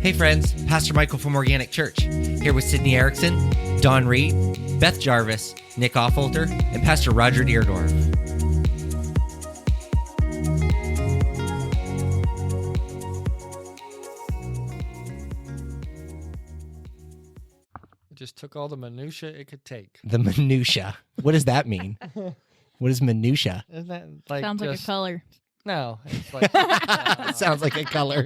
Hey friends, Pastor Michael from Organic Church, here with Sydney Erickson, Don Reed, Beth Jarvis, Nick Offolter, and Pastor Roger Deerdorf. It just took all the minutia it could take. The minutia. What does that mean? What is minutia? Isn't that like Sounds like a color. No, it's like Sounds like a color.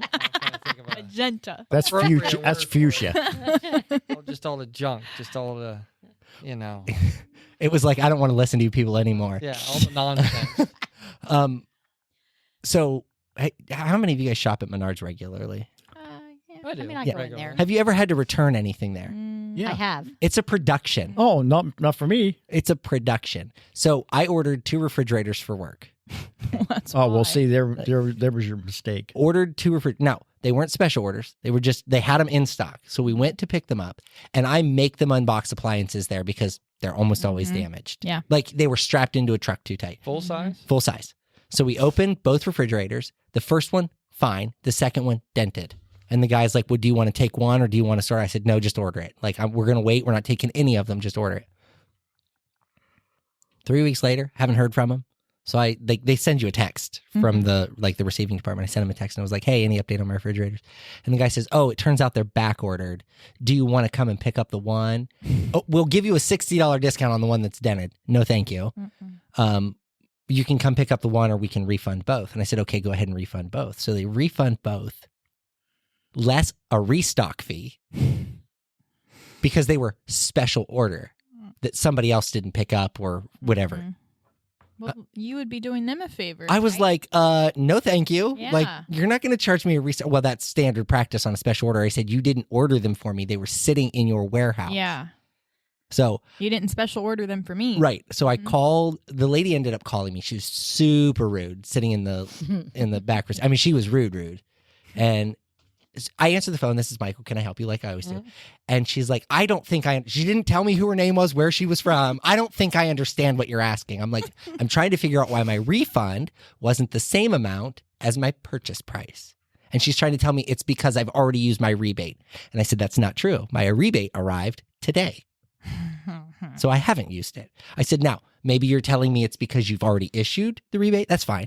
Magenta. That's fuchsia. That's fuchsia. Just all the junk, just all the, It was like, I don't want to listen to you people anymore. Yeah, all the nonsense. So, hey, how many of you guys shop at Menards regularly? I do. I Yeah. go in there. Have you ever had to return anything there? Yeah. I have. It's a production. Oh, not for me. It's a production. So I ordered 2 refrigerators for work. That's Oh, why. well, see, there was your mistake. Ordered 2 No, they weren't special orders. They had them in stock. So we went to pick them up, and I make them unbox appliances there because they're almost always damaged. Yeah. Like they were strapped into a truck too tight. Full size? Full size. So we opened both refrigerators. The first one, fine. The second one, dented. And the guy's like, well, do you want to take one or do you want to start? I said, no, just order it. Like, we're going to wait. We're not taking any of them. Just order it. 3 weeks later, haven't heard from him. So they send you a text from the receiving department. I sent him a text and I was like, hey, any update on my refrigerators? And the guy says, oh, it turns out they're back ordered. Do you want to come and pick up the one? Oh, we'll give you a $60 discount on the one that's dented. No, thank you. You can come pick up the one or we can refund both. And I said, okay, go ahead and refund both. So they refund both, less a restock fee because they were special order that somebody else didn't pick up or whatever. Well, you would be doing them a favor. I was like, no, thank you. Yeah. Like, you're not going to charge me a restock. Well, that's standard practice on a special order. I said, you didn't order them for me. They were sitting in your warehouse. Yeah. So You didn't special order them for me. right. So I called, the lady ended up calling me. She was super rude, sitting in the back. I mean, she was rude. And I answered the phone. This is Michael. Can I help you? Like I always do. And she's like, she didn't tell me who her name was, where she was from. I don't think I understand what you're asking. I'm like, I'm trying to figure out why my refund wasn't the same amount as my purchase price. And she's trying to tell me it's because I've already used my rebate. And I said, that's not true. My rebate arrived today. So I haven't used it. I said, now, maybe you're telling me it's because you've already issued the rebate. That's fine.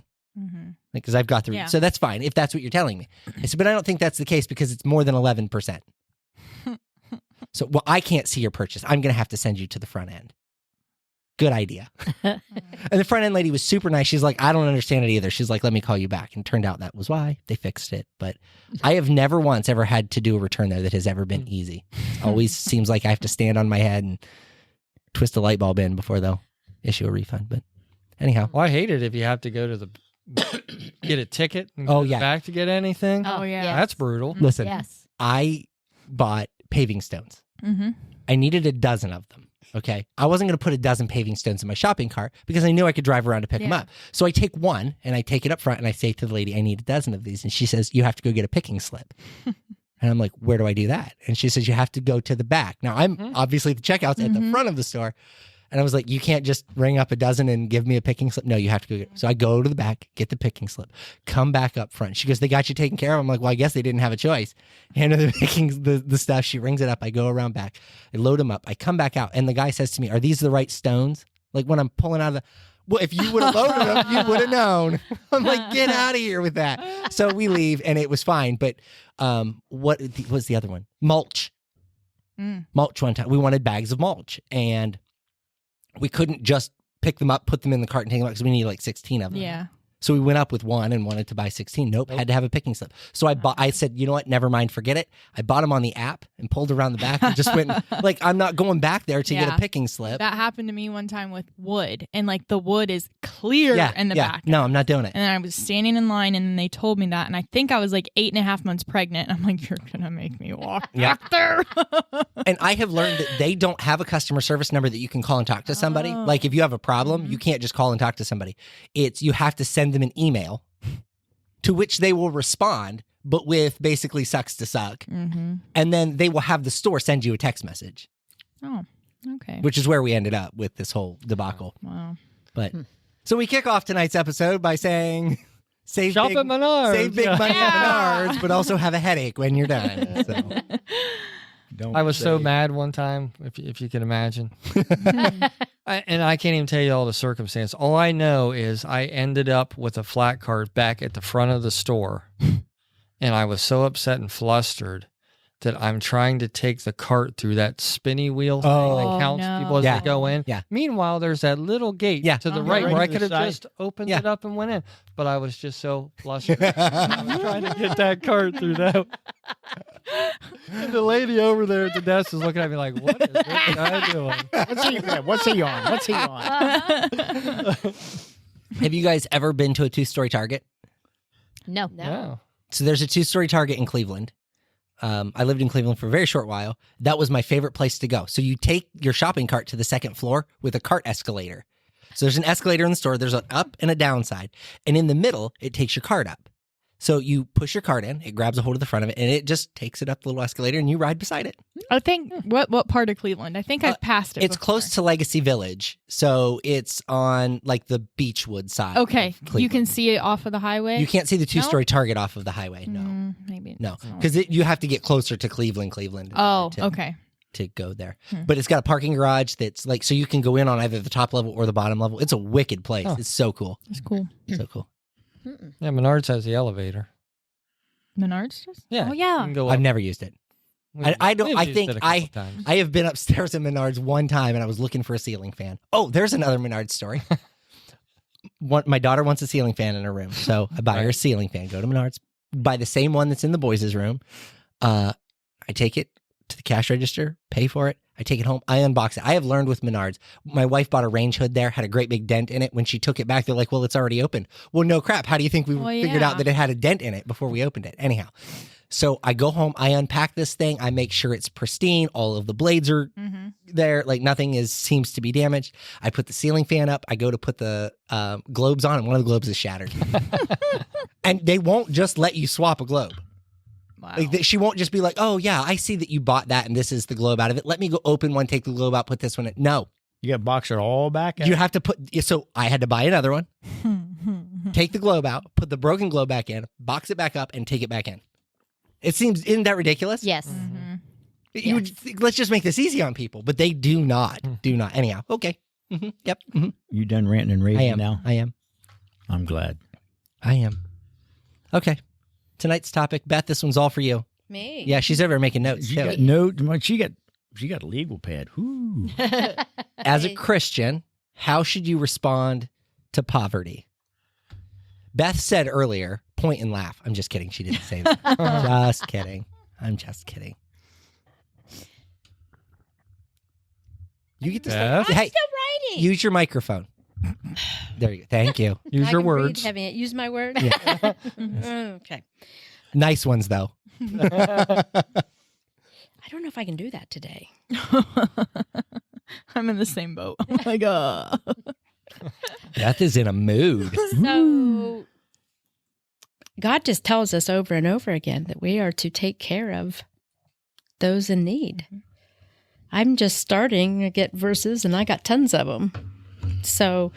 Because I've got the rebate. Yeah. So that's fine if that's what you're telling me. I said, but I don't think that's the case because it's more than 11%. So, well, I can't see your purchase. I'm going to have to send you to the front end. Good idea. And the front end lady was super nice. She's like, I don't understand it either. She's like, let me call you back. And turned out that was why they fixed it. But I have never once ever had to do a return there that has ever been easy. It always seems like I have to stand on my head and twist a light bulb in before they'll issue a refund. But anyhow. Well, I hate it if you have to go to the get a ticket and go back to get anything. Oh, yeah. That's brutal. Listen, Yes. I bought paving stones. I needed a dozen of them. Okay. I wasn't going to put a dozen paving stones in my shopping cart because I knew I could drive around to pick them up. So I take one and I take it up front and I say to the lady, I need a dozen of these. And she says, you have to go get a picking slip. And I'm like, where do I do that? And she says, you have to go to the back. Now, I'm obviously the checkout's at the front of the store. And I was like, you can't just ring up a dozen and give me a picking slip. No, you have to go get it. So I go to the back, get the picking slip, come back up front. She goes, they got you taken care of. I'm like, well, I guess they didn't have a choice. Hand her the stuff. She rings it up. I go around back. I load them up. I come back out. And the guy says to me, are these the right stones? Like when I'm pulling out of the... Well, if you would have loaded them, you would have known. I'm like, get out of here with that. So we leave and it was fine. But what was the other one? Mulch. Mulch one time. We wanted bags of mulch. And we couldn't just pick them up, put them in the cart and take them out because we needed like 16 of them. Yeah. So we went up with one and wanted to buy 16. Nope, had to have a picking slip. So I said, you know what? Never mind, forget it. I bought them on the app and pulled around the back and just went, like, I'm not going back there to get a picking slip. That happened to me one time with wood. And like the wood is clear in the back. No, I'm not doing it. And then I was standing in line and they told me that. And I think I was like 8.5 months pregnant. And I'm like, you're going to make me walk back there. And I have learned that they don't have a customer service number that you can call and talk to somebody. Like if you have a problem, you can't just call and talk to somebody. You have to send them an email to which they will respond, but with basically sucks to suck. And then they will have the store send you a text message. Oh, okay. Which is where we ended up with this whole debacle. Wow. But so we kick off tonight's episode by saying Save Shop big, at Menards. Save big money at Menards, but also have a headache when you're done. So. I was so mad one time, if you can imagine. And I can't even tell you all the circumstance. All I know is I ended up with a flat cart back at the front of the store. And I was so upset and flustered that I'm trying to take the cart through that spinny wheel thing that counts people as they go in. Yeah. Meanwhile, there's that little gate to the right where I could have just opened it up and went in. But I was just so flustered. I was trying to get that cart through that. And the lady over there at the desk is looking at me like, what is this guy doing? What's he on? What's he on? Have you guys ever been to a 2-story Target? No. No. So there's a 2-story Target in Cleveland. I lived in Cleveland for a very short while. That was my favorite place to go. So you take your shopping cart to the second floor with a cart escalator. So there's an escalator in the store. There's an up and a down side. And in the middle, it takes your cart up. So you push your cart in, it grabs a hold of the front of it, and it just takes it up the little escalator, and you ride beside it. I think, what part of Cleveland? I think I've passed it. It's before. close to Legacy Village. So it's on like the Beechwood side. Okay. You can see it off of the highway? You can't see the 2-story Target off of the highway. No. Maybe. No. Because you have to get closer to Cleveland. Oh, okay. To go there. But it's got a parking garage that's like, so you can go in on either the top level or the bottom level. It's a wicked place. Oh. It's so cool. It's cool. So cool. Yeah, Menards has the elevator. Menards does? Yeah. Oh, yeah. You can go I've up. never used it. I have been upstairs at Menards one time and I was looking for a ceiling fan. Oh, there's another Menards story. My daughter wants a ceiling fan in her room. So I buy her a ceiling fan, go to Menards, buy the same one that's in the boys' room. I take it to the cash register, pay for it. I take it home. I unbox it. I have learned with Menards. My wife bought a range hood there, had a great big dent in it. When she took it back, they're like, well, it's already open. Well, no crap. How do you think we figured out that it had a dent in it before we opened it? Anyhow, so I go home. I unpack this thing. I make sure it's pristine. All of the blades are there. Like nothing seems to be damaged. I put the ceiling fan up. I go to put the globes on, and one of the globes is shattered. And they won't just let you swap a globe. Wow. Like she won't just be like, oh, yeah, I see that you bought that and this is the globe out of it. Let me go open one, take the globe out, put this one in. No. You got to box it all back out? You have to so I had to buy another one, take the globe out, put the broken globe back in, box it back up, and take it back in. Isn't that ridiculous? Yes. You would think, let's just make this easy on people, but they do not. Anyhow, okay. Yep. You done ranting and raving now? I am. I'm glad. I am. Okay. Tonight's topic, Beth, this one's all for you. Me? Yeah, she's over there making notes. She got notes. She got a legal pad. Ooh. As a Christian, how should you respond to poverty? Beth said earlier, point and laugh. I'm just kidding. She didn't say that. Just kidding. I'm just kidding. You get to say, I'm hey, still writing. use your microphone. There you go. Thank you. Use your words. Use my word? Yeah. Okay. Nice ones, though. I don't know if I can do that today. I'm in the same boat. I'm like, Beth is in a mood. So God just tells us over and over again that we are to take care of those in need. I'm just starting to get verses, and I got tons of them. So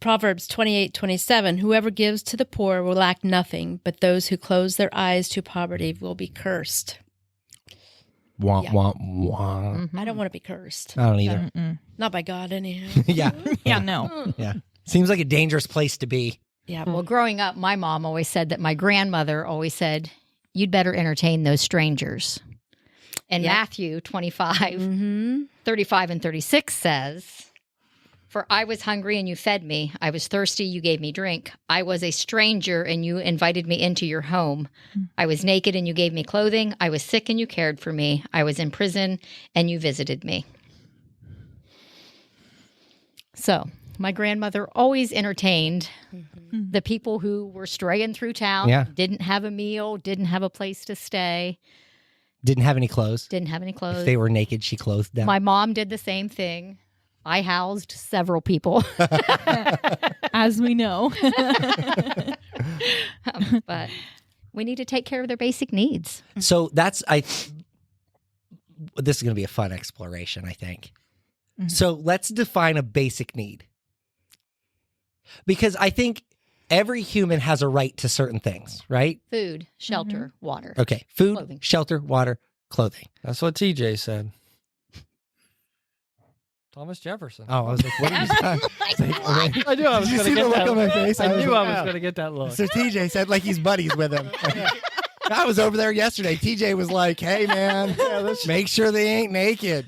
Proverbs 28:27, whoever gives to the poor will lack nothing, but those who close their eyes to poverty will be cursed. Wah, Yeah. wah, wah. I don't want to be cursed. I don't either. Not by God, anyhow. Yeah. yeah, no. Yeah. Seems like a dangerous place to be. Yeah. Hmm. Well, Well, growing up, my mom always said that my grandmother always said, you'd better entertain those strangers. And Yeah. Matthew 25, mm-hmm. 35 and 36 says, for I was hungry and you fed me. I was thirsty, you gave me drink. I was a stranger and you invited me into your home. I was naked and you gave me clothing. I was sick and you cared for me. I was in prison and you visited me. So my grandmother always entertained the people who were straying through town, Yeah. didn't have a meal, didn't have a place to stay, Didn't have any clothes. didn't have any clothes. If they were naked, she clothed them. My mom did the same thing. I housed several people, As we know. but we need to take care of their basic needs. So this is going to be a fun exploration, I think. So let's define a basic need. Because I think every human has a right to certain things, right? Food, shelter, water. Okay. Food, Clothing. shelter, water, clothing. That's what TJ said. Thomas Jefferson. Oh, I was like, what are you saying? I knew I was Did you going see to the get look that on my face? I knew I was like, going to get that look. So TJ said like he's buddies with him. I was over there yesterday. TJ was like, hey, man, make sure they ain't naked.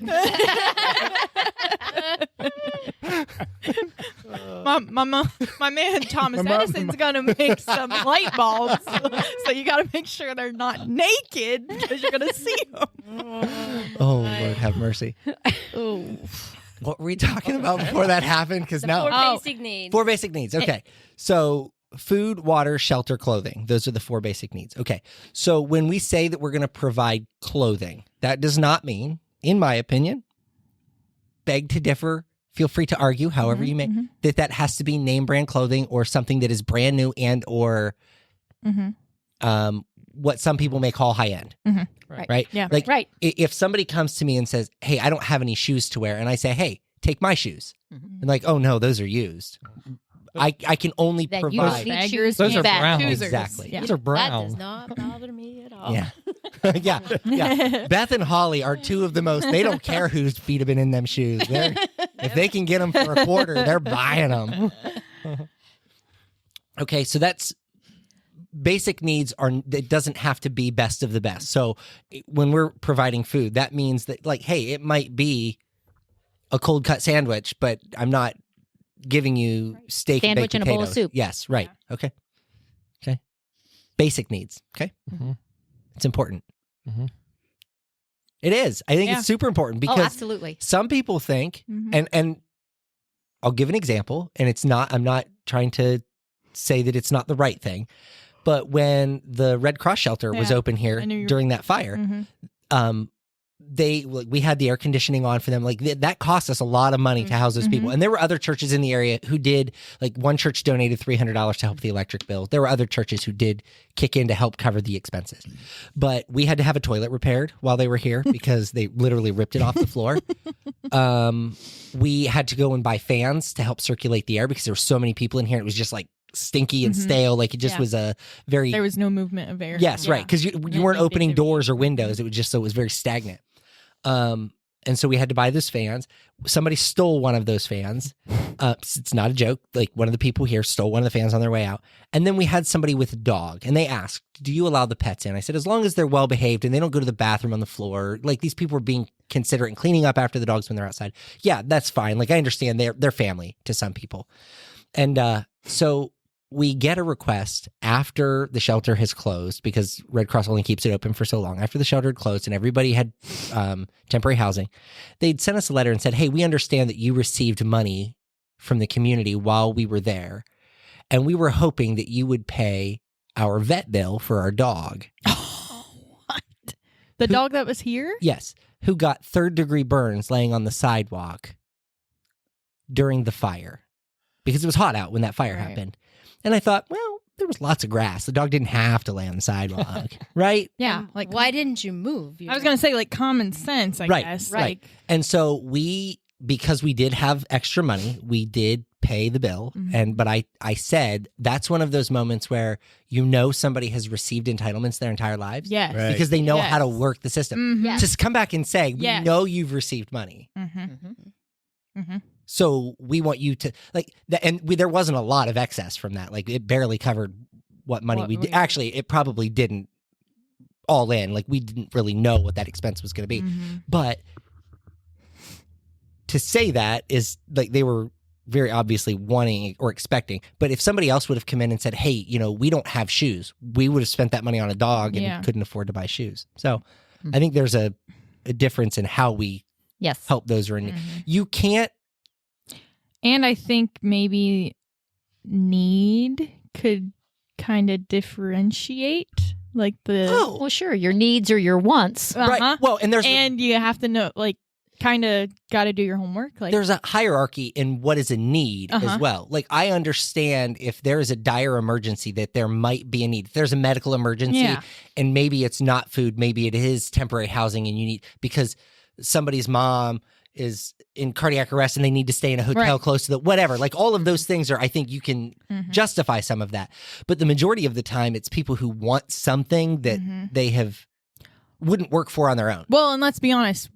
My man Thomas Edison's gonna make some light bulbs, so you got to make sure they're not naked because you're gonna see them. Oh, Lord, have mercy. What were we talking about before that happened? Because now Basic needs. 4 basic needs. Okay, so food, water, shelter, clothing. Those are the 4 basic needs. Okay, so when we say that we're going to provide clothing, that does not mean, in my opinion, beg to differ. Feel free to argue however you may, that has to be name brand clothing or something that is brand new and or what some people may call high end. Right? Yeah. Like, Right. if somebody comes to me and says, hey, I don't have any shoes to wear, and I say, hey, take my shoes. And like, oh, no, those are used. I can only Then you provide. don't need shoes. Those are bad. brown. Exactly. Yeah. Those are That brown. does not bother me at all. Yeah. yeah. Beth and Holly are 2 of the most, they don't care whose feet have been in them shoes. If they can get them for a quarter, they're buying them. Okay, so that's basic needs it doesn't have to be best of the best. So when we're providing food, that means that like, hey, it might be a cold cut sandwich, but I'm not giving you steak Sandwich and and a baked bowl of potatoes. soup. Yes, right. Okay. Basic needs. Okay. It's important. It is. I think it's super important because absolutely. some people think, and I'll give an example, and I'm not trying to say that it's not the right thing, but when the Red Cross shelter was open here during that fire, we had the air conditioning on for them. Like that cost us a lot of money to house those people. And there were other churches in the area who did, like one church donated $300 to help the electric bill. There were other churches who did kick in to help cover the expenses. But we had to have a toilet repaired while they were here because they literally ripped it off the floor. We had to go and buy fans to help circulate the air because there were so many people in here. It was just like stinky and stale. Like it just was a very... There was no movement of air. Yes, right. Because you weren't opening doors or windows. It was just so it was very stagnant. And so we had to buy those fans. Somebody stole one of those fans. It's not a joke. Like one of the people here stole one of the fans on their way out. And then we had somebody with a dog and they asked, do you allow the pets in? I said, as long as they're well behaved and they don't go to the bathroom on the floor. Like these people are being considerate and cleaning up after the dogs when they're outside. Yeah, that's fine. Like I understand they're family to some people. And so we get a request after the shelter has closed because Red Cross only keeps it open for so long. After the shelter had closed and everybody had temporary housing, they'd sent us a letter and said, hey, we understand that you received money from the community while we were there. And we were hoping that you would pay our vet bill for our dog. What? The dog that was here? Yes. Who got 3rd-degree burns laying on the sidewalk during the fire because it was hot out when that fire happened. And I thought, well, there was lots of grass. The dog didn't have to lay on the sidewalk, right? Yeah. Like Why didn't you move? I was going to say like common sense, I guess. Right. And so because we did have extra money, we did pay the bill. But I said, that's one of those moments where somebody has received entitlements their entire lives. Yes. Right. Because they know how to work the system. Yes. Just come back and say, we know you've received money. So we want you to there wasn't a lot of excess from that. Like it barely covered what money we did. Actually, it probably didn't all in. Like we didn't really know what that expense was going to be. But to say that is like they were very obviously wanting or expecting. But if somebody else would have come in and said, hey, we don't have shoes, we would have spent that money on a dog and couldn't afford to buy shoes. So I think there's a difference in how we help those who are in need. You can't. And I think maybe need could kind of differentiate like the... Oh, Well, sure. Your needs or your wants. right. Well, and you have to know, like, kind of got to do your homework. Like, there's a hierarchy in what is a need as well. Like, I understand if there is a dire emergency that there might be a need. If there's a medical emergency and maybe it's not food, maybe it is temporary housing and you need, because somebody's mom is in cardiac arrest and they need to stay in a hotel close to the whatever. Like all of those things are, I think you can justify some of that. But the majority of the time, it's people who want something that they wouldn't work for on their own. Well, and let's be honest.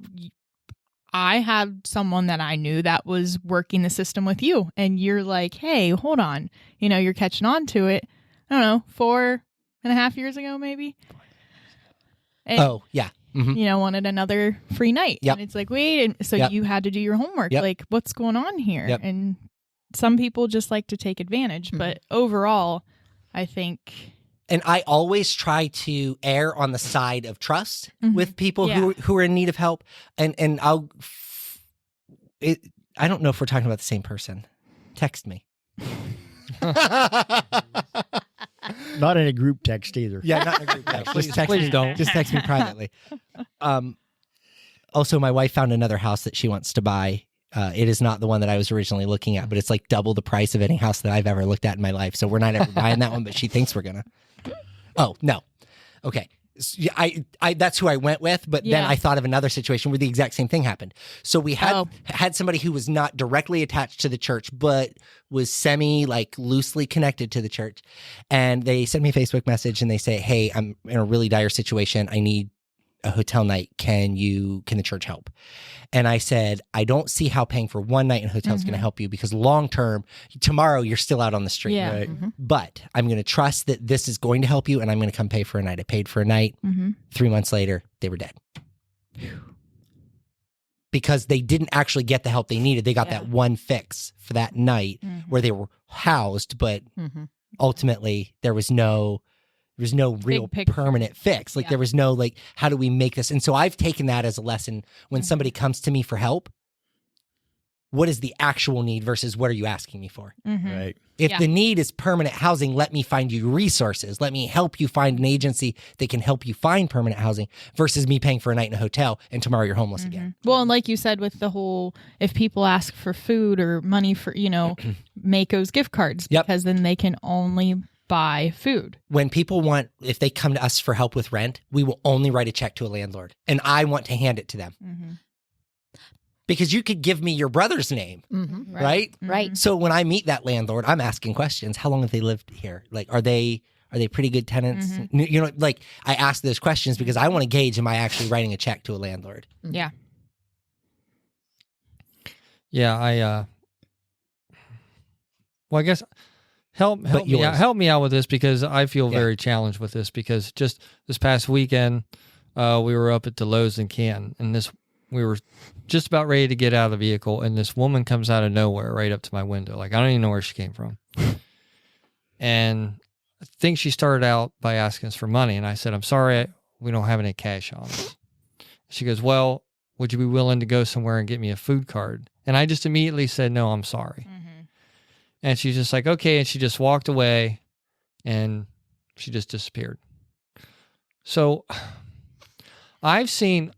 I had someone that I knew that was working the system with you, and you're like, hey, hold on. You're catching on to it. I don't know, 4.5 years ago, maybe. And, yeah. Wanted another free night. Yep. And it's like, wait. And so you had to do your homework. Yep. Like, what's going on here? Yep. And some people just like to take advantage. But overall, I think... And I always try to err on the side of trust with people who are in need of help. And I don't know if we're talking about the same person. Text me. Not in a group text either. Yeah, not in a group text. Please don't. Just text me privately. Also, my wife found another house that she wants to buy. It is not the one that I was originally looking at, but it's like double the price of any house that I've ever looked at in my life. So we're not ever buying that one, but she thinks we're gonna. Oh, no. Okay. I that's who I went with, but then I thought of another situation where the exact same thing happened. So we had somebody who was not directly attached to the church, but was loosely connected to the church. And they sent me a Facebook message and they say, hey, I'm in a really dire situation. I need a hotel night. Can the church help? And I said, I don't see how paying for one night in a hotel is going to help you, because long term, tomorrow you're still out on the street. Yeah. Right. But I'm going to trust that this is going to help you, and I'm going to come pay for a night. I paid for a night. 3 months later, they were dead. Because they didn't actually get the help they needed. They got that one fix for that night where they were housed, but ultimately there was no real permanent fix. Like there was no how do we make this? And so I've taken that as a lesson when somebody comes to me for help. What is the actual need versus what are you asking me for? Right. If the need is permanent housing, let me find you resources. Let me help you find an agency that can help you find permanent housing versus me paying for a night in a hotel and tomorrow you're homeless again. Well, and like you said, with the whole, if people ask for food or money for, Mako's gift cards, because then they can only buy food. When people if they come to us for help with rent, we will only write a check to a landlord, and I want to hand it to them. Because you could give me your brother's name, right? Right. So when I meet that landlord, I'm asking questions. How long have they lived here? Like, are they pretty good tenants? I ask those questions because I want to gauge, am I actually writing a check to a landlord? Yeah. Yeah, I guess help me out with this, because I feel very challenged with this, because just this past weekend, we were up at the Lowe's in Canton, and we were just about ready to get out of the vehicle, and this woman comes out of nowhere right up to my window. Like, I don't even know where she came from. And I think she started out by asking us for money, and I said, I'm sorry, we don't have any cash on us. She goes, well, would you be willing to go somewhere and get me a food card? And I just immediately said, no, I'm sorry. And she's just like, okay. And she just walked away and she just disappeared. So I think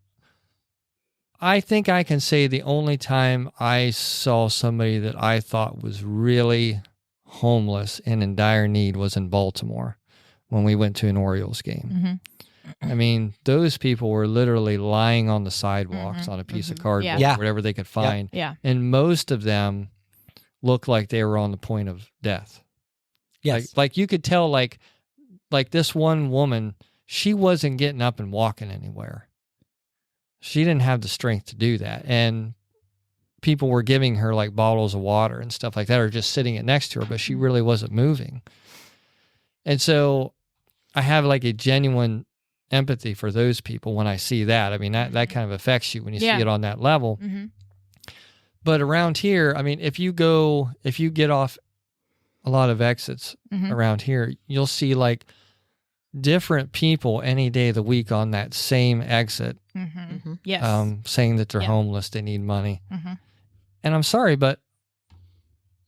I can say the only time I saw somebody that I thought was really homeless and in dire need was in Baltimore when we went to an Orioles game. I mean, those people were literally lying on the sidewalks on a piece of cardboard, whatever they could find. Yeah. And most of them looked like they were on the point of death. Yes. Like you could tell, like this one woman, she wasn't getting up and walking anywhere. She didn't have the strength to do that. And people were giving her like bottles of water and stuff like that, or just sitting it next to her, but she really wasn't moving. And so I have like a genuine empathy for those people when I see that. I mean, that kind of affects you when you see it on that level. But around here, I mean, if you get off a lot of exits around here, you'll see like different people any day of the week on that same exit. Yes. Saying that they're homeless, they need money. And I'm sorry, but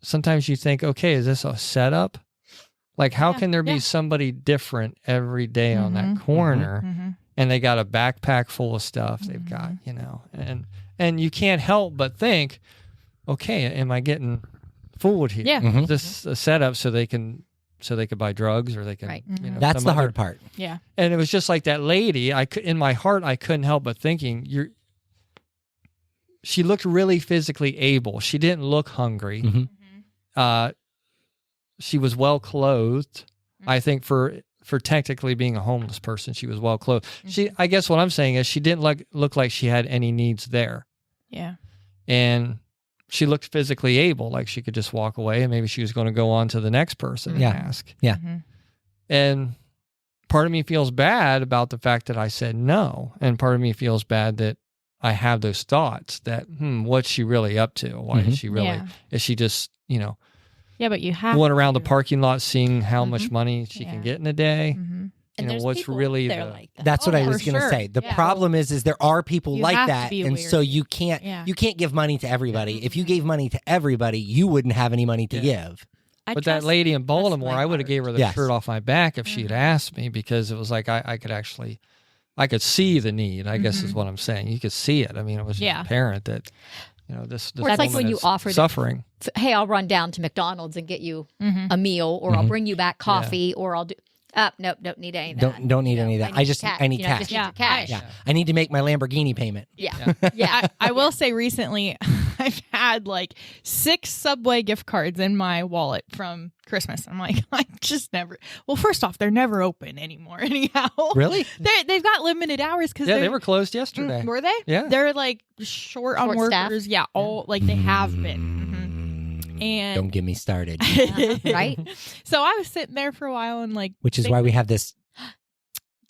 sometimes you think, okay, is this a setup? Like, how can there be somebody different every day on that corner? And they got a backpack full of stuff. They've got, and you can't help but think, okay, am I getting fooled here? Yeah. Is this a setup so they could buy drugs, or they can, That's the hard part. Yeah. And it was just like that lady, in my heart, I couldn't help but thinking, she looked really physically able. She didn't look hungry. Mm-hmm. She was well clothed. I think for technically being a homeless person, she was well clothed. I guess what I'm saying is she didn't look like she had any needs there. Yeah. And she looked physically able, like she could just walk away and maybe she was going to go on to the next person and ask. Yeah. And part of me feels bad about the fact that I said no. And part of me feels bad that I have those thoughts that, what's she really up to? Why is she really, is she just, yeah, but you have going around the parking lot seeing how much money she can get in a day? And there's what's people really there like that. That's what I for was going to sure. say. The problem is there are people You like have to that, be and aware. so you can't give money to everybody. If you gave money to everybody, you wouldn't have any money to give. But that lady in Baltimore, I would have gave her the Yes. shirt off my back if she had asked me, because it was like I could see the need, I guess is what I'm saying. You could see it. I mean, it was just apparent that, this Or it's like woman when you is offer them- suffering. Hey, I'll run down to McDonald's and get you a meal, or I'll bring you back coffee, or I'll do. Nope, don't need any of that. Don't need any of that. I need you know, cash. just need your cash. Yeah, I need to make my Lamborghini payment. Yeah. I will say recently I've had like 6 Subway gift cards in my wallet from Christmas. I'm like, I just never. Well, first off, they're never open anymore. Anyhow, Really? they've got limited hours because Yeah, they were closed yesterday. Were they? Yeah. They're like short on Short-staffed. workers. Yeah, all like they have been. And Don't get me started. Right? So I was sitting there for a while and like, Which is why we have this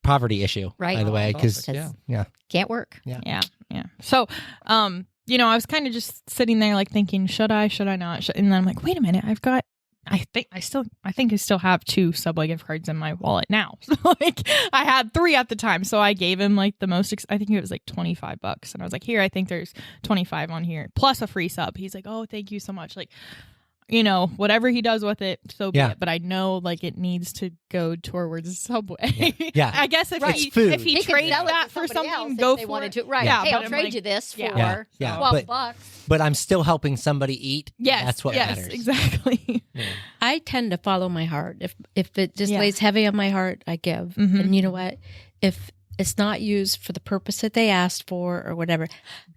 poverty issue, Right. by the way, because Yeah. Can't work. yeah. So, I was kind of just sitting there like thinking, should I not? And then I'm like, wait a minute, I think I still have 2 Subway gift cards in my wallet now. So like I had 3 at the time. So I gave him like the most, I think it was like $25. And I was like, here, I think there's 25 on here plus a free sub. He's like, oh, thank you so much. Like, whatever he does with it, so be it. But I know like it needs to go towards Subway. Yeah. I guess if Right. he It's food. if he They could trades sell it that to for somebody else something, if go they for wanted it. to. Right. Yeah, Hey, but I'll I'm trade like, you this for yeah. Yeah. $12. but I'm still helping somebody eat. Yes, That's what yes, matters. exactly. I tend to follow my heart. If it just lays heavy on my heart, I give. And you know what? If it's not used for the purpose that they asked for or whatever,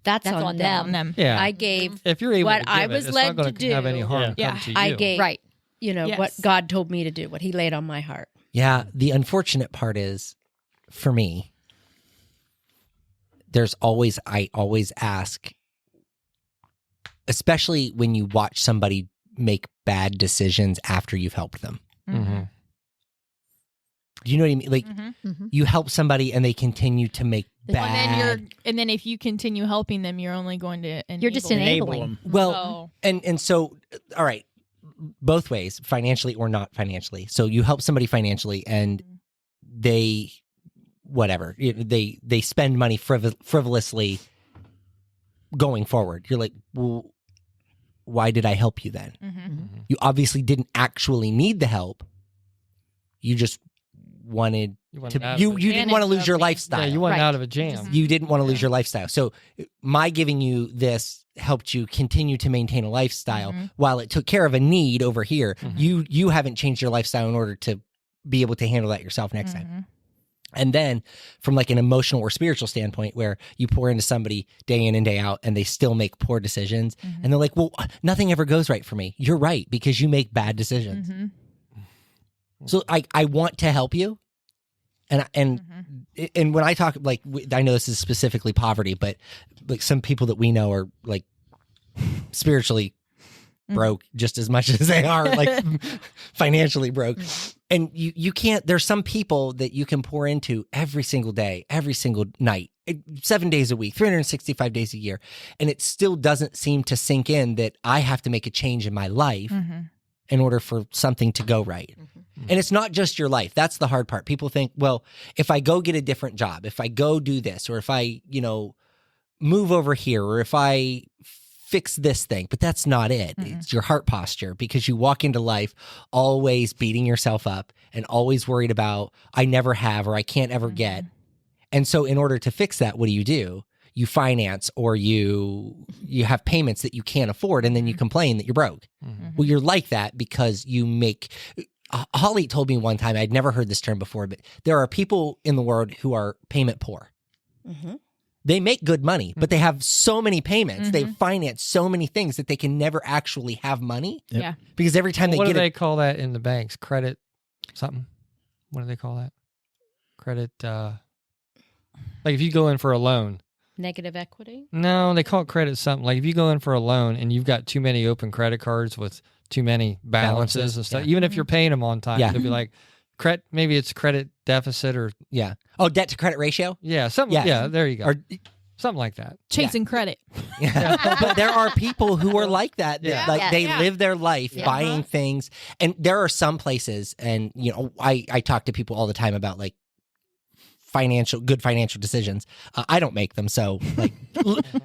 that's on them. Yeah. I gave If you're able what to give I it, was it's led not going to have do. any harm Yeah. come to you. I gave Right. Yes. what God told me to do, what he laid on my heart. Yeah. The unfortunate part is, for me, I always ask, especially when you watch somebody make bad decisions after you've helped them. Mm-hmm. Do you know what I mean? Like, you help somebody and they continue to make bad. And then if you continue helping them, you're only going to You're just enabling. them. Well, and so, all right, both ways, financially or not financially. So you help somebody financially and they, whatever, they spend money frivolously going forward. You're like, well, why did I help you then? You obviously didn't actually need the help. You just wanted to, you didn't want to lose your lifestyle. Yeah, you went out of a jam. You didn't want to lose your lifestyle. So my giving you this helped you continue to maintain a lifestyle while it took care of a need over here. You haven't changed your lifestyle in order to be able to handle that yourself next time. And then from like an emotional or spiritual standpoint, where you pour into somebody day in and day out and they still make poor decisions and they're like, well, nothing ever goes right for me. You're right, because you make bad decisions. So I want to help you. And when I talk, like, I know this is specifically poverty, but like some people that we know are like spiritually broke just as much as they are like financially broke. And you can't, there's some people that you can pour into every single day, every single night, 7 days a week, 365 days a year. And it still doesn't seem to sink in that I have to make a change in my life in order for something to go right. And it's not just your life. That's the hard part. People think, well, if I go get a different job, if I go do this, or if I, move over here, or if I fix this thing, but that's not it. It's your heart posture, because you walk into life always beating yourself up and always worried about, I never have, or I can't ever get. And so in order to fix that, what do? You finance, or you have payments that you can't afford, and then you complain that you're broke. Well, you're like that because you make... Holly told me one time, I'd never heard this term before, but there are people in the world who are payment poor. They make good money, but they have so many payments. They finance so many things that they can never actually have money. Yep. Yeah. Because every time What they do get they it, call that in the banks? Credit something? What do they call that? Credit, like if you go in for a loan. Negative equity? No, they call it credit something. Like if you go in for a loan and you've got too many open credit cards with too many balances and stuff, even if you're paying them on time, they'll be like, maybe it's credit deficit or debt to credit ratio. something. Yeah, there you go. Or Something like that. Chasing credit. but there are people who are like that. They live their life buying things. And there are some places, and I talk to people all the time about like good financial decisions. I don't make them, so like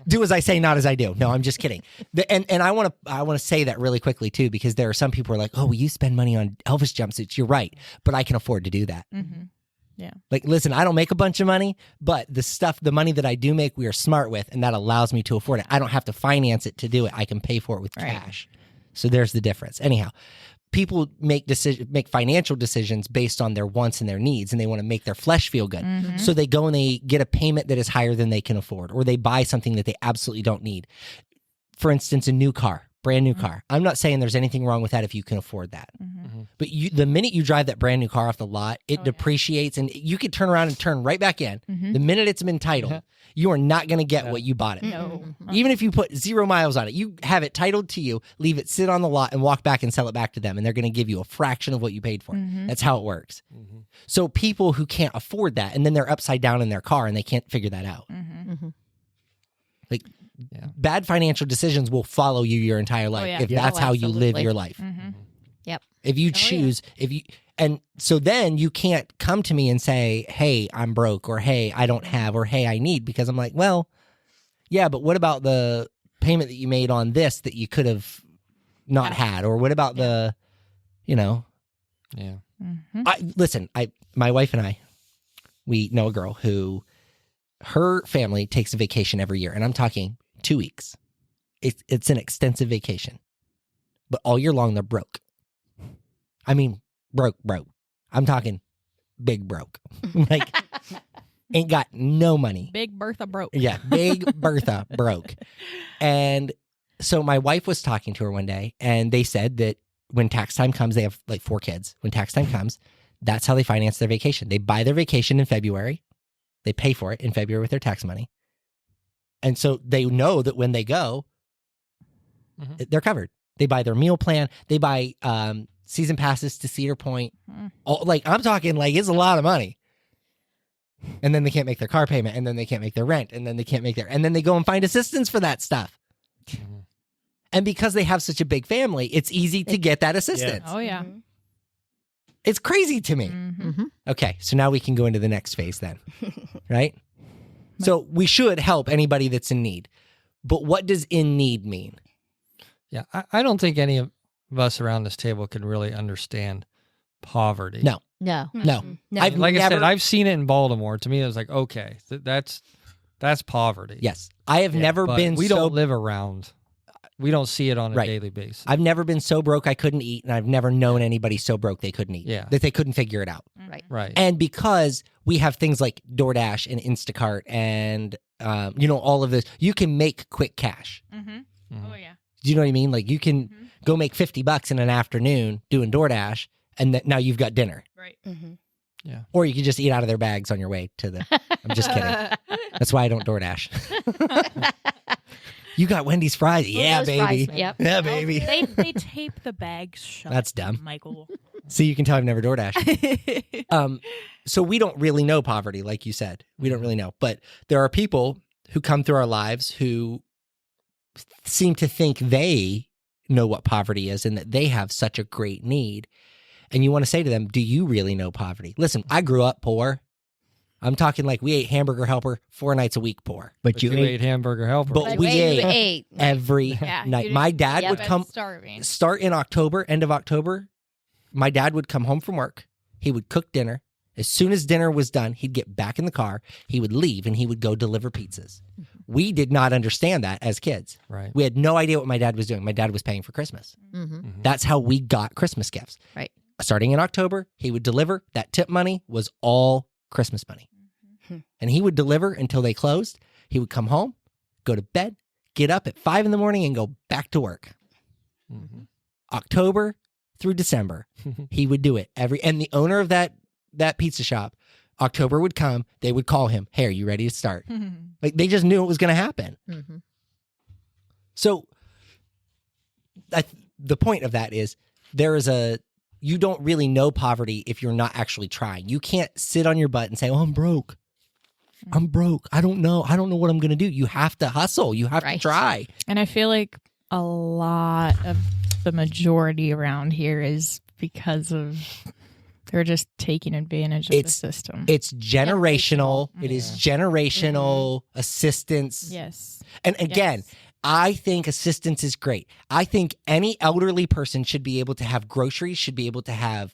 do as I say, not as I do. No, I'm just kidding. And I want to say that really quickly too, because there are some people who are like, oh, well, you spend money on Elvis jumpsuits. You're right, but I can afford to do that. Yeah. Like, listen, I don't make a bunch of money, but the money that I do make, we are smart with, and that allows me to afford it. I don't have to finance it to do it. I can pay for it with cash. So there's the difference. Anyhow, people make financial decisions based on their wants and their needs, and they want to make their flesh feel good. So they go and they get a payment that is higher than they can afford, or they buy something that they absolutely don't need. For instance, a new car. Brand new car. I'm not saying there's anything wrong with that if you can afford that. But the minute you drive that brand new car off the lot, it depreciates, and you could turn around and turn right back in. The minute it's been titled, you are not going to get what you bought it. No. Even if you put 0 miles on it, you have it titled to you, leave it sit on the lot, and walk back and sell it back to them, and they're going to give you a fraction of what you paid for it. That's how it works. So people who can't afford that, and then they're upside down in their car, and they can't figure that out. Like, bad financial decisions will follow you your entire life if that's how you live your life. Yep. If you choose, and so then you can't come to me and say, hey, I'm broke, or hey, I don't have, or hey, I need, because I'm like, well, yeah, but what about the payment that you made on this that you could have not had? Or what about the, listen, my wife and I, we know a girl who, her family takes a vacation every year, and I'm talking 2 weeks. It's an extensive vacation, but all year long they're broke. I mean, broke. I'm talking big broke. Like, ain't got no money. Big Bertha broke. Yeah, Big Bertha broke. And so my wife was talking to her one day, and they said that when tax time comes, they have like 4 kids. When tax time comes, that's how they finance their vacation. They buy their vacation in February. They pay for it in February with their tax money. And so they know that when they go, they're covered. They buy their meal plan. They buy season passes to Cedar Point. I'm talking like it's a lot of money. And then they can't make their car payment, and then they can't make their rent, and then they can't make and then they go and find assistance for that stuff. And because they have such a big family, it's easy to get that assistance. Oh, yeah. It's crazy to me. Okay, so now we can go into the next phase then, right? So we should help anybody that's in need. But what does in need mean? Yeah, I don't think any of us around this table can really understand poverty. No. Like I said, I've seen it in Baltimore. To me, it was like, okay, that's poverty. Yes. I have never been we don't live around. We don't see it on a daily basis. I've never been so broke I couldn't eat, and I've never known anybody so broke they couldn't eat. Yeah. That they couldn't figure it out. Right. And because we have things like DoorDash and Instacart and all of this, you can make quick cash. Oh, yeah. Do you know what I mean? Like, you can go make $50 in an afternoon doing DoorDash, and now you've got dinner. Right. Yeah. Or you can just eat out of their bags on your way to the. I'm just kidding. That's why I don't DoorDash. You got Wendy's fries? Yeah, baby. Fries. Yep. Yeah, baby. They tape the bags shut. That's dumb. Michael. See, you can tell I've never DoorDashed. So we don't really know poverty, like you said. We don't really know. But there are people who come through our lives who seem to think they know what poverty is and that they have such a great need. And you want to say to them, do you really know poverty? Listen, I grew up poor. I'm talking like we ate Hamburger Helper 4 nights a week poor. But you ate Hamburger Helper. But we ate every night. My dad would come start in October, end of October. My dad would come home from work. He would cook dinner. As soon as dinner was done, he'd get back in the car. He would leave and he would go deliver pizzas. We did not understand that as kids. Right. We had no idea what my dad was doing. My dad was paying for Christmas. That's how we got Christmas gifts. Right. Starting in October, he would deliver. That tip money was all Christmas money. And he would deliver until they closed. He would come home, go to bed, get up at 5 a.m. and go back to work. Mhm. October through December, he would do it and the owner of that pizza shop, October would come, they would call him, hey, are you ready to start? Like they just knew it was going to happen. Mm-hmm. So the point of that is you don't really know poverty if you're not actually trying. You can't sit on your butt and say, oh, I'm broke. I'm broke. I don't know what I'm going to do. You have to hustle. You have to try. And I feel like a lot of the majority around here is because of they're just taking advantage of the system. It's generational. It is generational assistance. Yes. And again, I think assistance is great. I think any elderly person should be able to have groceries, should be able to have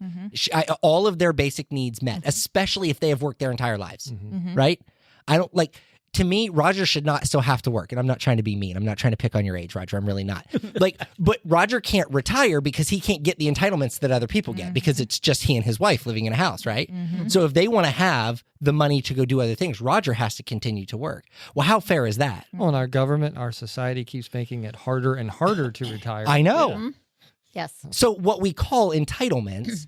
all of their basic needs met, especially if they have worked their entire lives, right? To me, Roger should not still have to work. And I'm not trying to be mean. I'm not trying to pick on your age, Roger. I'm really not. But Roger can't retire because he can't get the entitlements that other people get because it's just he and his wife living in a house, right? So if they want to have the money to go do other things, Roger has to continue to work. Well, how fair is that? Well, and our government, our society keeps making it harder and harder to retire. I know. Mm-hmm. Yes. So what we call entitlements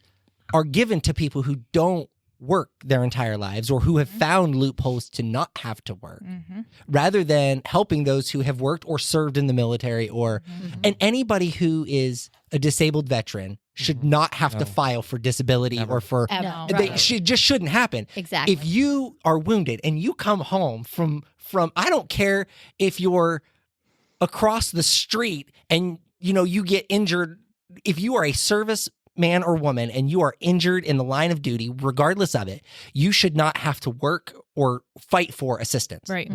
are given to people who don't work their entire lives or who have found loopholes to not have to work rather than helping those who have worked or served in the military and anybody who is a disabled veteran should not have to file for disability or for just shouldn't happen. Exactly. If you are wounded and you come home from I don't care if you're across the street and you get injured, if you are a service man or woman and you are injured in the line of duty, regardless of it, you should not have to work or fight for assistance. Right.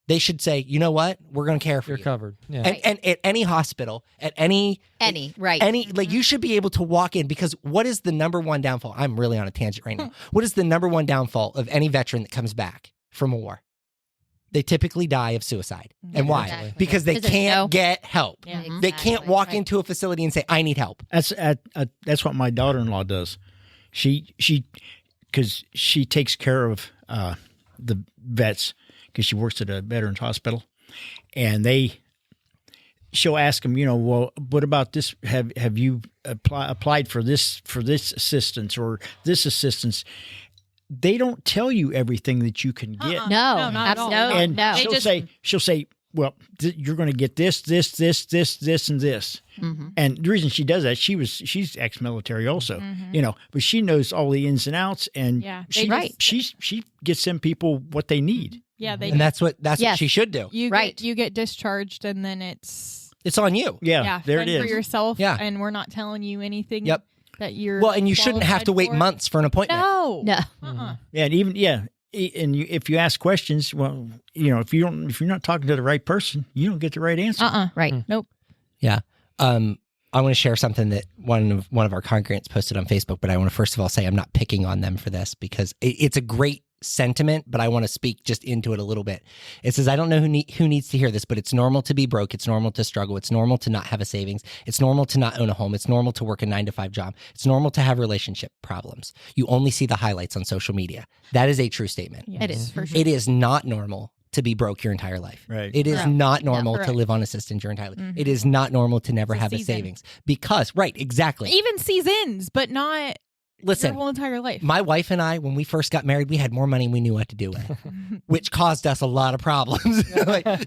They should say, you know what? We're going to care for you. You're covered. Yeah. And at any hospital, at any, you should be able to walk in because what is the number one downfall? I'm really on a tangent right now. What is the number one downfall of any veteran that comes back from a war? They typically die of suicide. And why? Exactly. Because they can't get help. Yeah. They can't walk into a facility and say, I need help. That's what my daughter-in-law does. Because she takes care of the vets because she works at a veterans hospital, and she'll ask them, well, what about this? Have you applied for this assistance or this assistance? They don't tell you everything that you can get. No, not at all. And No. she'll say, well, you're going to get this, and this. And the reason she does that, she's ex-military also, but she knows all the ins and outs, and she gets them people what they need. Yeah, and that's what she should do. You get discharged, and then it's on you. Yeah, there it is. For yourself. Yeah. And we're not telling you anything. Yep. That you're and you shouldn't have to wait months for an appointment. No. No. Yeah, and if you ask questions, well, if you're not talking to the right person, you don't get the right answer. Right. Nope. Yeah. I want to share something that one of our congregants posted on Facebook, but I want to first of all say I'm not picking on them for this because it's a great sentiment, but I want to speak just into it a little bit. It says, I don't know who needs to hear this, but it's normal to be broke. It's normal to struggle. It's normal to not have a savings. It's normal to not own a home. It's normal to work a 9-to-5 job. It's normal to have relationship problems. You only see the highlights on social media. That is a true statement. Yes. It is for sure. It is not normal to be broke your entire life. Right. It is not normal to correct. live on assistance your entire life. It is not normal to never have a season. savings because, exactly. Even seasons, but not Listen, your whole entire life. my wife and I, when we first got married, we had more money than we knew what to do with, which caused us a lot of problems.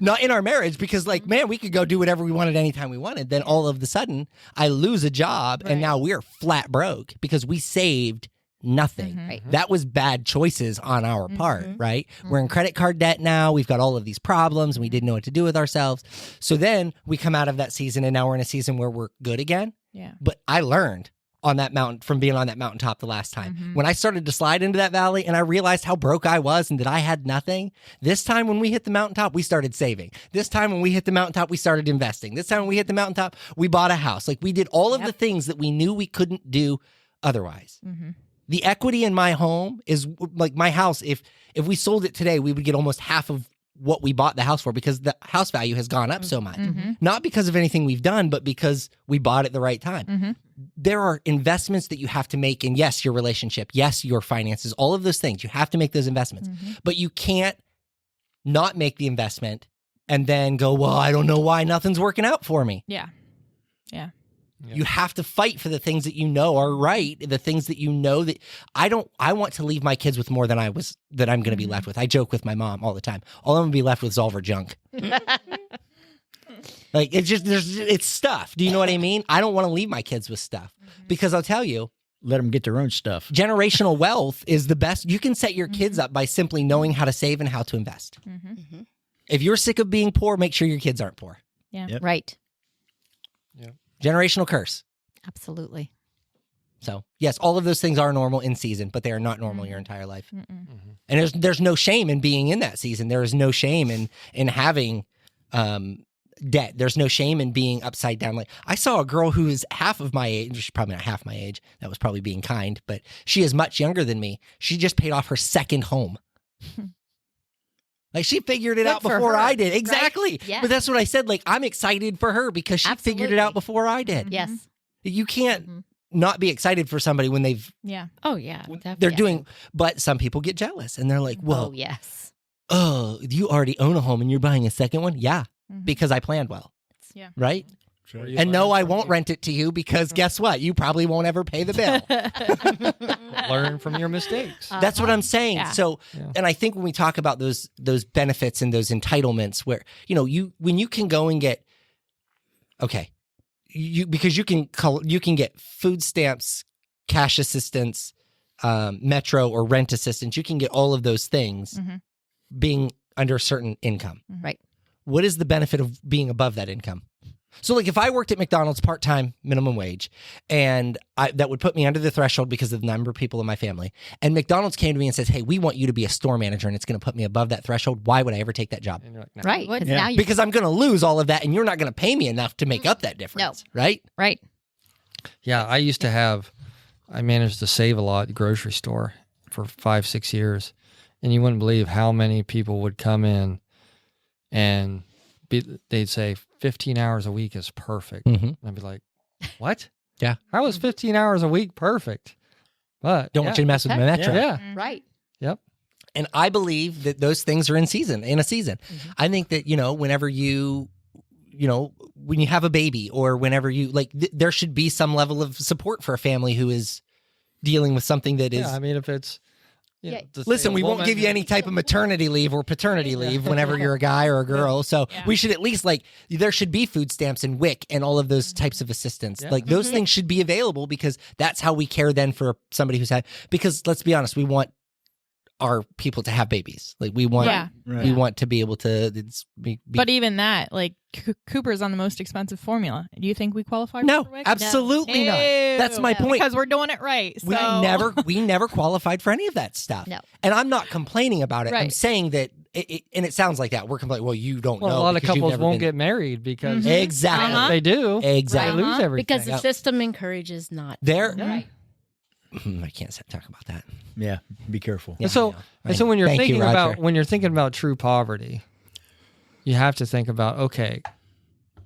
Not in our marriage, because man, we could go do whatever we wanted anytime we wanted. Then all of a sudden, I lose a job, and now we're flat broke because we saved nothing. Right. That was bad choices on our part, right? We're in credit card debt now. We've got all of these problems, and we didn't know what to do with ourselves. So then we come out of that season, and now we're in a season where we're good again. Yeah. But I learned on that mountain from being on that mountaintop the last time. When I started to slide into that valley and I realized how broke I was and that I had nothing, this time when we hit the mountaintop, we started saving. This time when we hit the mountaintop, we started investing. This time when we hit the mountaintop, we bought a house. We did all of the things that we knew we couldn't do otherwise. The equity in my home is my house. If we sold it today, we would get almost half of what we bought the house for because the house value has gone up so much. Not because of anything we've done, but because we bought it the right time. There are investments that you have to make in, yes, your relationship, yes, your finances, all of those things. You have to make those investments. But you can't not make the investment, and then go, well, I don't know why nothing's working out for me. Yeah. You have to fight for the things that you know are right, the things that you know that I want to leave my kids with more than I'm going to be left with. I joke with my mom all the time. All I'm going to be left with is all of her junk. Like, it's just, it's stuff. Do you know what I mean? I don't want to leave my kids with stuff because I'll tell you, Let them get their own stuff. generational wealth is the best. You can set your kids up by simply knowing how to save and how to invest. If you're sick of being poor, make sure your kids aren't poor. Yeah. Yep. Right. Generational curse. Absolutely. So yes, all of those things are normal in season, but they are not normal your entire life. And there's no shame in being in that season. There is no shame in having debt. There's no shame in being upside down. Like, I saw a girl who is half of my age. She's probably not half my age. That was probably being kind, but she is much younger than me. She just paid off her second home. Like, she figured it out for before her, I did. right? Exactly. Yes. But that's what I said. Like, I'm excited for her because she figured it out before I did. Yes. You can't not be excited for somebody when Yeah. Oh, yeah. they're Definitely. doing, but some people get jealous and they're like, Oh, whoa, yes. oh, you already own a home and you're buying a second one? Yeah, because I planned well. Yeah. Right? Sure. And no, I won't rent it to you because guess what? You probably won't ever pay the bill. Learn from your mistakes. That's what I'm saying. Yeah. So, Yeah. and I think when we talk about those benefits and those entitlements where, when you can go and get, because you can get food stamps, cash assistance, metro or rent assistance, you can get all of those things being under a certain income. Right. What is the benefit of being above that income? So, like, if I worked at McDonald's part-time minimum wage, and that would put me under the threshold because of the number of people in my family, and McDonald's came to me and says, hey, we want you to be a store manager, and it's going to put me above that threshold, why would I ever take that job? And you're like, no. Right. Would. 'Cause Yeah. now you Because I'm going to lose all of that, and you're not going to pay me enough to make up that difference, right? right. Yeah, I managed to save a lot at the grocery store for 5-6 years. And you wouldn't believe how many people would come in and they'd say 15 hours a week is perfect. And I'd be like, what? Yeah. How is 15 hours a week perfect? But Don't want you to mess with my metro. Yeah. Right. Yep. And I believe that those things are in a season. I think that, whenever when you have a baby or whenever you there should be some level of support for a family who is dealing with something that is. Yeah, I mean, if it's Yeah. Listen, we won't give you any type of maternity leave or paternity leave whenever you're a guy or a girl. So we should at least there should be food stamps and WIC and all of those types of assistance. Yeah. Like those things should be available because that's how we care then for somebody who's because let's be honest, we want our people to have babies. Like we want, we want to be able to be But even that, Cooper's on the most expensive formula. Do you think we qualify no, for WIC? absolutely not. That's my point. Because we're doing it right. So. We never qualified for any of that stuff. No. And I'm not complaining about it. I'm Right. saying that, and it sounds like that. We're complaining, well, you don't know. Well, a lot of because you've couples never won't been- get married because Exactly. Uh-huh. if they do, Exactly. they lose everything. Because the system encourages not. There, Right. I can't talk about that. Yeah, be careful. Yeah, And so, I know. and so when you're Thank you, thinking Roger. about true poverty, you have to think about, okay,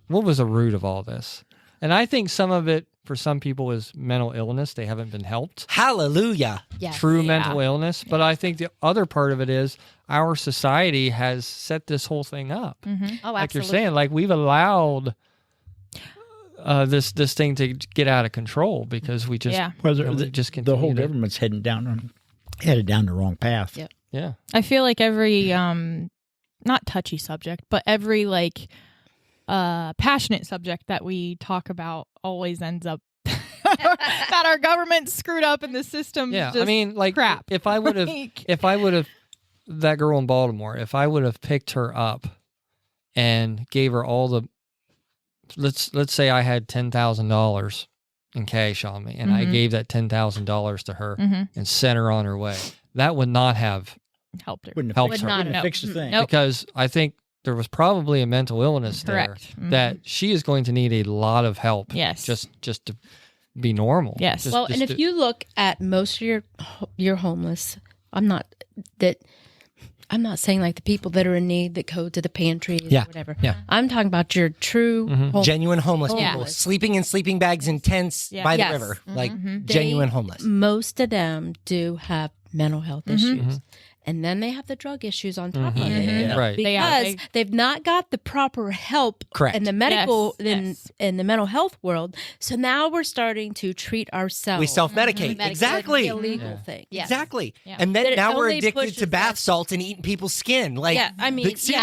what was the root of all this? And I think some of it for some people is mental illness. They haven't been helped. Hallelujah. Yes. True mental illness. But I think the other part of it is our society has set this whole thing up. Oh, Like you're absolutely. saying, like we've allowed this thing to get out of control because we just Well, we just the whole continue to- government's headed down the wrong path. Yep. Yeah. I feel like every not touchy subject, but every passionate subject that we talk about always ends up that our government's screwed up and the system. Yeah, just I mean, like crap. if I would have, that girl in Baltimore, if I would have picked her up and gave her all the, let's say I had $10,000 in cash on me, and I gave that $10,000 to her and sent her on her way, that would not have helped her. Wouldn't have Helped fixed, her. wouldn't have No. fixed the thing. Nope. because I think there was probably a mental illness Correct. there that she is going to need a lot of help. Yes. just to be normal. Yes. Just- Well, just and if to- you look at most of your homeless, I'm not saying like the people that are in need that go to the pantries Yeah. or whatever. Yeah. I'm talking about your true homeless. Genuine homeless Yeah. people sleeping in sleeping bags in tents Yeah. by the Yes. river. Like They- genuine homeless. Most of them do have mental health issues. And then they have the drug issues on top of it. Yeah. Right. Because they've not got the proper help Correct. in the medical Yes. in the mental health world. So now we're starting to treat ourselves. We self-medicate. Medicate. Exactly. illegal Yeah. thing. Yes. Exactly. Yeah. And then That it now we're only addicted pushes to bath us- salts and eating people's skin. Like, Yeah, I mean, seriously.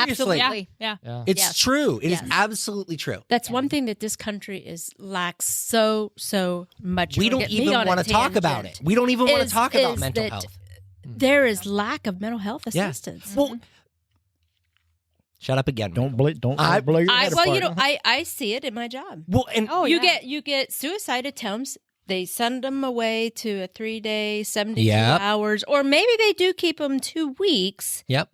absolutely. Yeah. Yeah. It's Yes. true. It is Yes. absolutely true. That's one thing that this country lacks so much. We It'll don't get me even on a want to talk about tangent. it. We don't even want to Is- talk about is mental that health. There is lack of mental health Yeah. assistance. Well, shut up again. Don't Michael. blow your head apart. I see it in my job. Well, and You get suicide attempts. They send them away to a 3-day, 72 Yep. hours, or maybe they do keep them 2 weeks. Yep.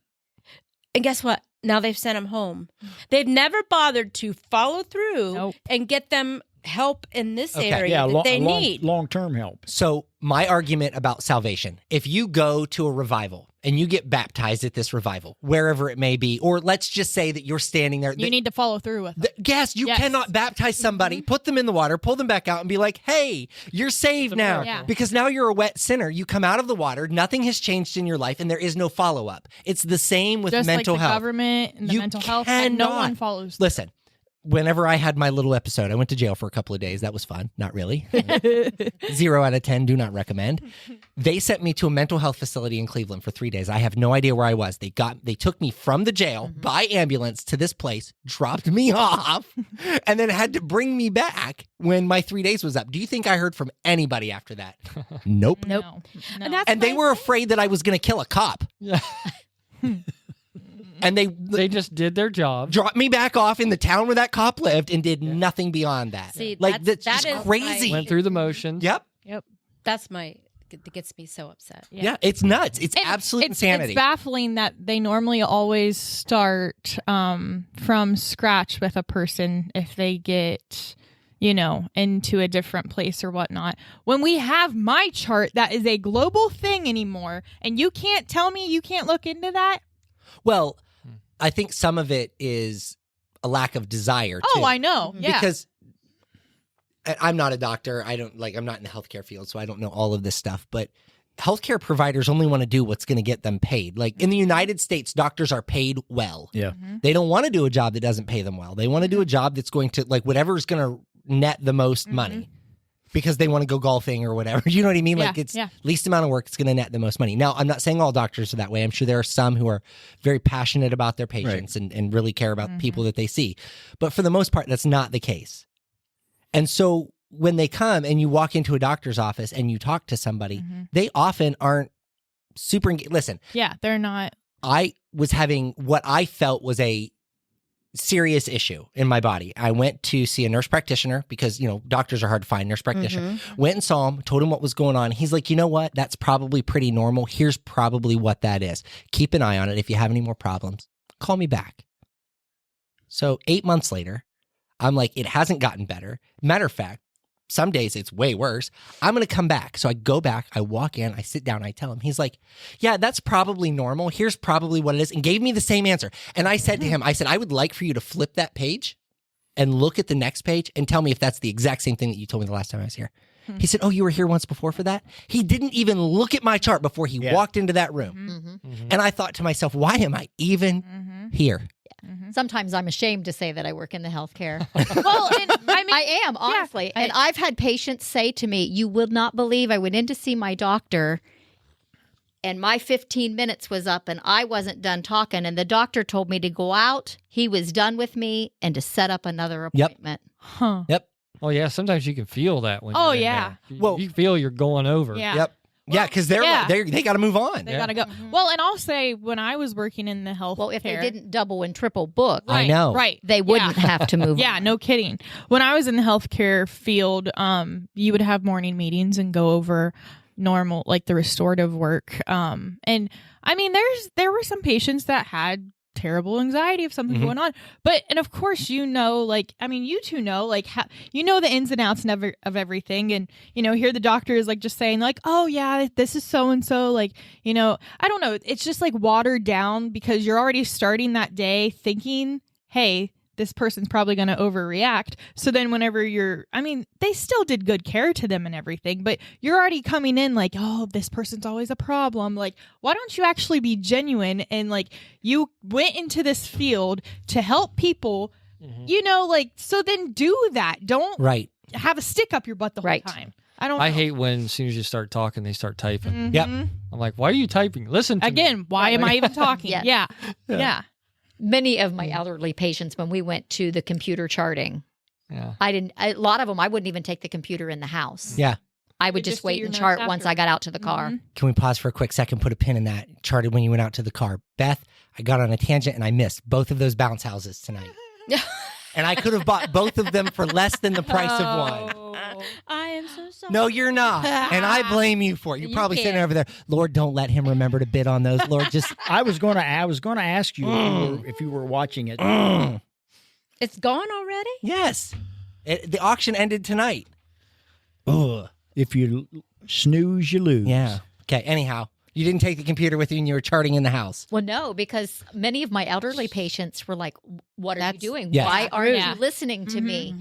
And guess what? Now they've sent them home. They've never bothered to follow through Nope. and get them help in this Okay. area that they need. Long-term help. So my argument about salvation, if you go to a revival and you get baptized at this revival, wherever it may be, or let's just say that you're standing there. You need to follow through with it. Yes, you Yes. cannot baptize somebody, put them in the water, pull them back out and be like, hey, you're saved now. miracle. Yeah. Because now you're a wet sinner. You come out of the water, nothing has changed in your life, and there is no follow-up. It's the same with Just mental like the health. government and the You mental health, and no cannot. one follows. Listen, whenever I had my little episode, I went to jail for a couple of days. That was fun. Not really. 0 out of 10, do not recommend. They sent me to a mental health facility in Cleveland for 3 days. I have no idea where I was. They took me from the jail by ambulance to this place, dropped me off, and then had to bring me back when my 3 days was up. Do you think I heard from anybody after that? Nope. Nope. And that's And they my were thing. afraid that I was going to kill a cop. Yeah. And they They just did their job. dropped me back off in the town where that cop lived and did nothing beyond that. See, like that's that just is crazy. Went through the motions. Yep. That's that gets me so upset. Yeah. It's nuts. It's And absolute insanity. It's baffling that they normally always start from scratch with a person if they get, into a different place or whatnot. When we have my chart that is a global thing anymore, and you can't tell me you can't look into that. Well, I think some of it is a lack of desire. Oh, too. I know. Yeah. Because I'm not a doctor. I'm not in the healthcare field, so I don't know all of this stuff. But healthcare providers only want to do what's going to get them paid. Like in the United States, doctors are paid well. Yeah. They don't want to do a job that doesn't pay them well. They want to do a job that's going to, like, whatever's going to net the most money because they want to go golfing or whatever. You know what I mean? Like it's least amount of work, it's going to net the most money. Now, I'm not saying all doctors are that way. I'm sure there are some who are very passionate about their patients and really care about people that they see. But for the most part, that's not the case. And so when they come and you walk into a doctor's office and you talk to somebody, they often aren't super listen. Yeah, they're not. I was having what I felt was a serious issue in my body. I went to see a nurse practitioner because, doctors are hard to find, nurse practitioner. Went and saw him, told him what was going on. He's like, you know what? That's probably pretty normal. Here's probably what that is. Keep an eye on it. If you have any more problems, call me back. So 8 months later, I'm like, it hasn't gotten better. Matter of fact, some days it's way worse. I'm going to come back. So I go back, I walk in, I sit down, I tell him. He's like, yeah, that's probably normal. Here's probably what it is. And gave me the same answer. And I said to him, I said, I would like for you to flip that page and look at the next page and tell me if that's the exact same thing that you told me the last time I was here. He said, oh, you were here once before for that? He didn't even look at my chart before he walked into that room. And I thought to myself, why am I even here? Sometimes I'm ashamed to say that I work in the healthcare. Well, and, I am, honestly. And I've had patients say to me, you will not believe I went in to see my doctor and my 15 minutes was up and I wasn't done talking. And the doctor told me to go out. He was done with me and to set up another appointment. Huh. Yep. Oh yeah, sometimes you can feel that when. Oh, you're in yeah. there. Well- you feel you're going over. Yeah. Yep. Yeah, because they got to move on. They gotta go. Well, and I'll say when I was working in the health Well, if they didn't double and triple book, I know. Right. they wouldn't have to move Yeah, on. no kidding. When I was in the healthcare field, you would have morning meetings and go over normal, like the restorative work. And I mean, there were some patients that had terrible anxiety of something going on, and of course, you two know, like, the ins and outs of everything, and here the doctor is like just saying like, oh yeah, this is so and so, like, I don't know, it's just like watered down because you're already starting that day thinking, hey, this person's probably going to overreact. So then whenever they still did good care to them and everything, but you're already coming in like, oh, this person's always a problem. Like, why don't you actually be genuine? And like, you went into this field to help people, so then do that. Don't have a stick up your butt the whole time. I hate when as soon as you start talking, they start typing. Mm-hmm. Yep. I'm like, why are you typing? Listen to me. Why am I even talking? Yeah. Many of my elderly patients, when we went to the computer charting, a lot of them, I wouldn't even take the computer in the house. Yeah. I would just wait and chart once I got out to the car. Can we pause for a quick second, put a pin in that? Charted when you went out to the car. Beth, I got on a tangent and I missed both of those bounce houses tonight. And I could have bought both of them for less than the price of one. I am so sorry. No, you're not. And I blame you for it. You're probably sitting over there. Lord, don't let him remember to bid on those. Lord, just. I was going to ask you if you were watching it. It's gone already? Yes. The auction ended tonight. Ugh. If you snooze, you lose. Yeah. Okay. Anyhow, you didn't take the computer with you and you were charting in the house. Well, no, because many of my elderly patients were like, what are you doing? Yes. Why aren't you listening to me?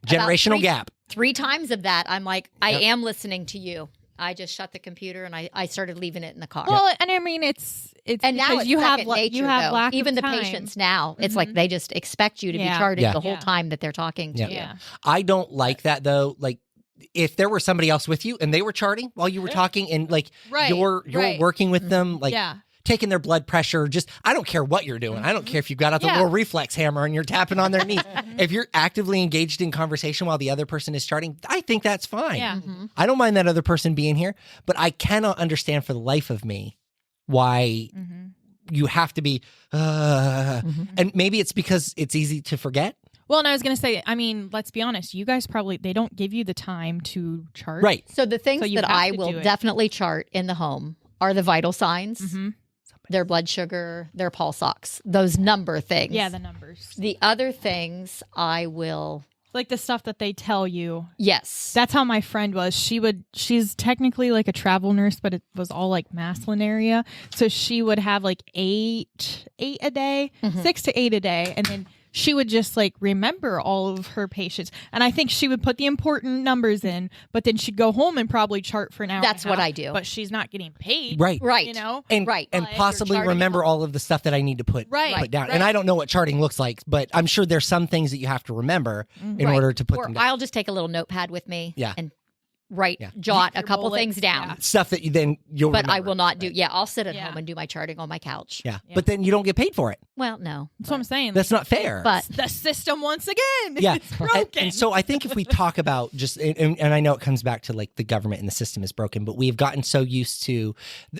Generational gap. 3 times of that, I'm like, I am listening to you. I just shut the computer and I started leaving it in the car. Well, and I mean, it's and now it's you have nature, you have though. lack Even of the time. patients now, it's like they just expect you to be charting the whole time that they're talking to you. Yeah. I don't like that though. Like, if there were somebody else with you and they were charting while you were talking and like you're working with them, like taking their blood pressure, just, I don't care what you're doing. I don't care if you got out the little reflex hammer and you're tapping on their knee. If you're actively engaged in conversation while the other person is charting, I think that's fine. Yeah. I don't mind that other person being here, but I cannot understand for the life of me why you have to be, and maybe it's because it's easy to forget. Well, and I was going to say, I mean, let's be honest. You guys they don't give you the time to chart. Right. So the things that I will definitely chart in the home are the vital signs, their blood sugar, their pulse ox, those number things. Yeah, the numbers. The other things I will... Like the stuff that they tell you. Yes. That's how my friend was. She's technically like a travel nurse, but it was all like Maslin area. So she would have like 8 a day, 6 to 8 a day. And then she would just like remember all of her patients. And I think she would put the important numbers in, but then she'd go home and probably chart for an hour. That's what I do. But she's not getting paid. Right. Right. You know? And possibly remember all of the stuff that I need to put down. Right. And I don't know what charting looks like, but I'm sure there's some things that you have to remember in order to put them down. I'll just take a little notepad with me and jot a couple things down. Stuff that you'll But remember. I will not do. Yeah, I'll sit at home and do my charting on my couch. Yeah. But then you don't get paid for it. Well, no. That's what I'm saying. That's not fair. But the system once again. Yeah. It's broken. And so I think if we talk about just, and I know it comes back to like the government and the system is broken, but we've gotten so used to,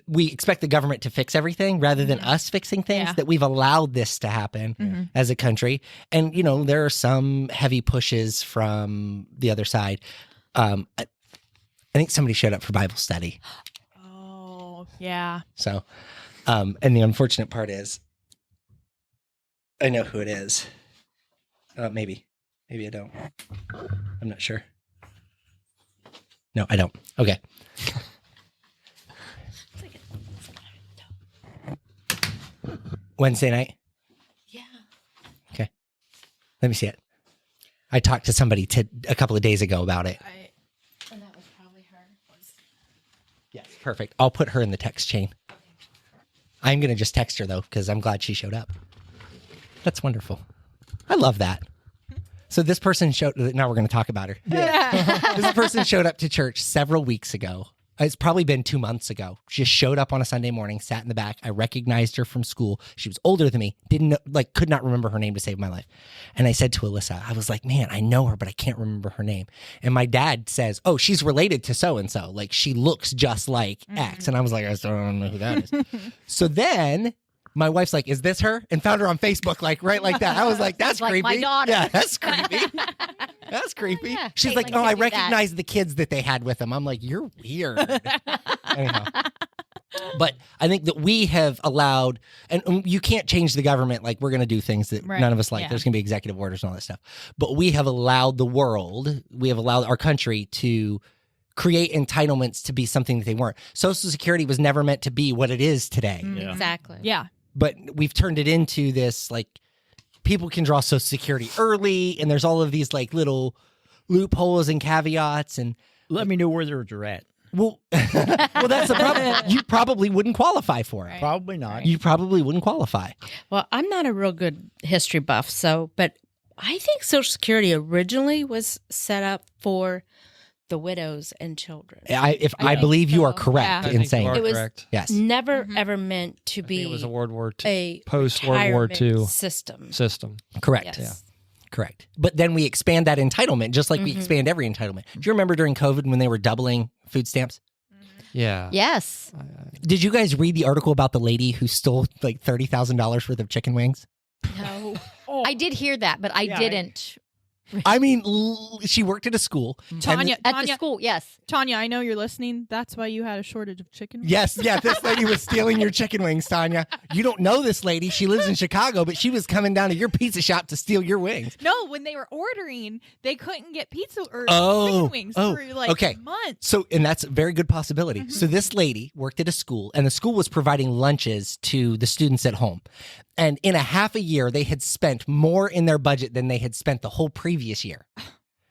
we expect the government to fix everything rather than us fixing things that we've allowed this to happen as a country. And, there are some heavy pushes from the other side. I think somebody showed up for Bible study. Oh, yeah. So, and the unfortunate part is, I know who it is. Maybe I don't. I'm not sure. No, I don't. Okay. Wednesday night? Yeah. Okay. Let me see it. I talked to somebody a couple of days ago about it. And that was probably her. Yes, perfect. I'll put her in the text chain. I'm going to just text her, though, because I'm glad she showed up. That's wonderful. I love that. So this person now we're going to talk about her. Yeah. This person showed up to church several weeks ago. It's probably been 2 months ago. She just showed up on a Sunday morning, sat in the back. I recognized her from school. She was older than me. Could not remember her name to save my life. And I said to Alyssa, I was like, man, I know her, but I can't remember her name. And my dad says, oh, she's related to so-and-so. Like she looks just like X. And I was like, I still don't know who that is. So then my wife's like, is this her? And found her on Facebook, right like that. I was like, that's like creepy. my daughter. Yeah, that's creepy. That's creepy. Yeah, She's Caitlin like, oh, I can do that. recognize the kids that they had with them. I'm like, you're weird. Anyhow. But I think that we have allowed, and you can't change the government. Like we're going to do things that none of us like. Yeah. There's going to be executive orders and all that stuff. But we have allowed we have allowed our country to create entitlements to be something that they weren't. Social Security was never meant to be what it is today. Exactly. Yeah. But we've turned it into this people can draw Social Security early, and there's all of these like little loopholes and caveats. And Let me know where they're at. well, well, that's the problem. You probably wouldn't qualify for it. Right. Probably not. You probably wouldn't qualify. Well, I'm not a real good history buff, but I think Social Security originally was set up for the widows and children. I think believe you are so. correct Yeah. in saying It was- correct. yes. Never ever meant to I think be it was a World War II a post World War II retirement system. Correct. Yes. Correct. But then we expand that entitlement, just like we expand every entitlement. Do you remember during COVID when they were doubling food stamps? Yeah. Yes. Did you guys read the article about the lady who stole like $30,000 worth of chicken wings? No. I did hear that, but I didn't. I mean, she worked at a school. Tanya, At the school, yes. Tanya, I know you're listening. That's why you had a shortage of chicken. Yes, yeah, this lady was stealing your chicken wings, Tanya. You don't know this lady. She lives in Chicago, but she was coming down to your pizza shop to steal your wings. No, when they were ordering, they couldn't get pizza or Oh, chicken wings oh, for like okay. months. So, and that's a very good possibility. So this lady worked at a school, and the school was providing lunches to the students at home. And in a half a year, they had spent more in their budget than they had spent the whole previous year.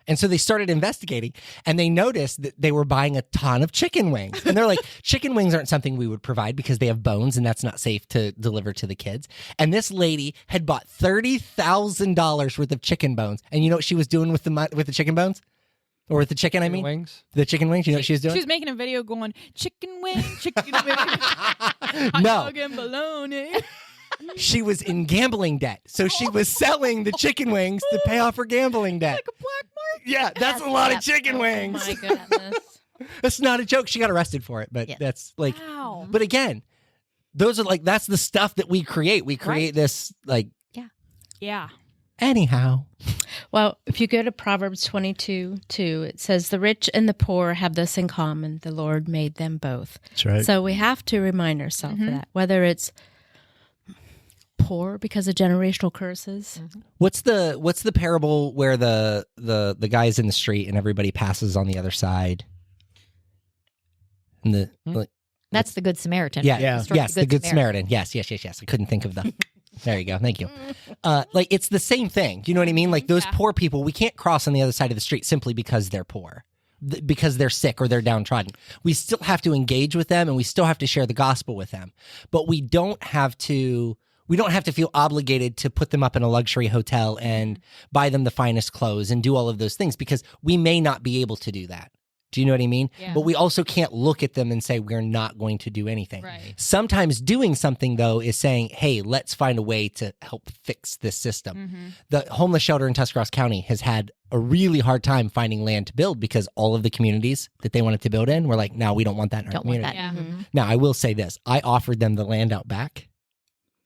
And so they started investigating, and they noticed that they were buying a ton of chicken wings. And they're like, chicken wings aren't something we would provide because they have bones, and that's not safe to deliver to the kids. And this lady had bought $30,000 worth of chicken bones. And you know what she was doing with the chicken bones? Or with the chicken, I mean? Wings? The chicken wings? You know what she was doing? She was making a video going, chicken wing, hot No. dog and bologna. She was in gambling debt. So she was selling the chicken wings to pay off her gambling debt. Like a black market. Yeah, that's a lot of chicken Oh wings. my goodness. That's not a joke. She got arrested for it, but Yeah. that's like, Wow. but again, those are like, that's the stuff that we create. We create this like, Yeah. anyhow. Well, if you go to Proverbs 22:2, it says, "The rich and the poor have this in common: the Lord made them both." That's right. So we have to remind ourselves of that, whether it's poor because of generational curses. What's the parable where the guy's in the street and everybody passes on the other side? And That's the Good Samaritan. yeah, The story of yes, the Good Samaritan. Yes. I couldn't think of the. There you go. Thank you. Like it's the same thing. You know what I mean? Like those poor people, we can't cross on the other side of the street simply because they're poor, because they're sick or they're downtrodden. We still have to engage with them, and we still have to share the gospel with them. But we don't have to feel obligated to put them up in a luxury hotel and buy them the finest clothes and do all of those things, because we may not be able to do that. Do you know what I mean? Yeah. But we also can't look at them and say we're not going to do anything. Right. Sometimes doing something, though, is saying, hey, let's find a way to help fix this system. The homeless shelter in Tuscarawas County has had a really hard time finding land to build because all of the communities that they wanted to build in were like, no, we don't want that in our Don't want community. that. Yeah. Now, I will say this. I offered them the land out back,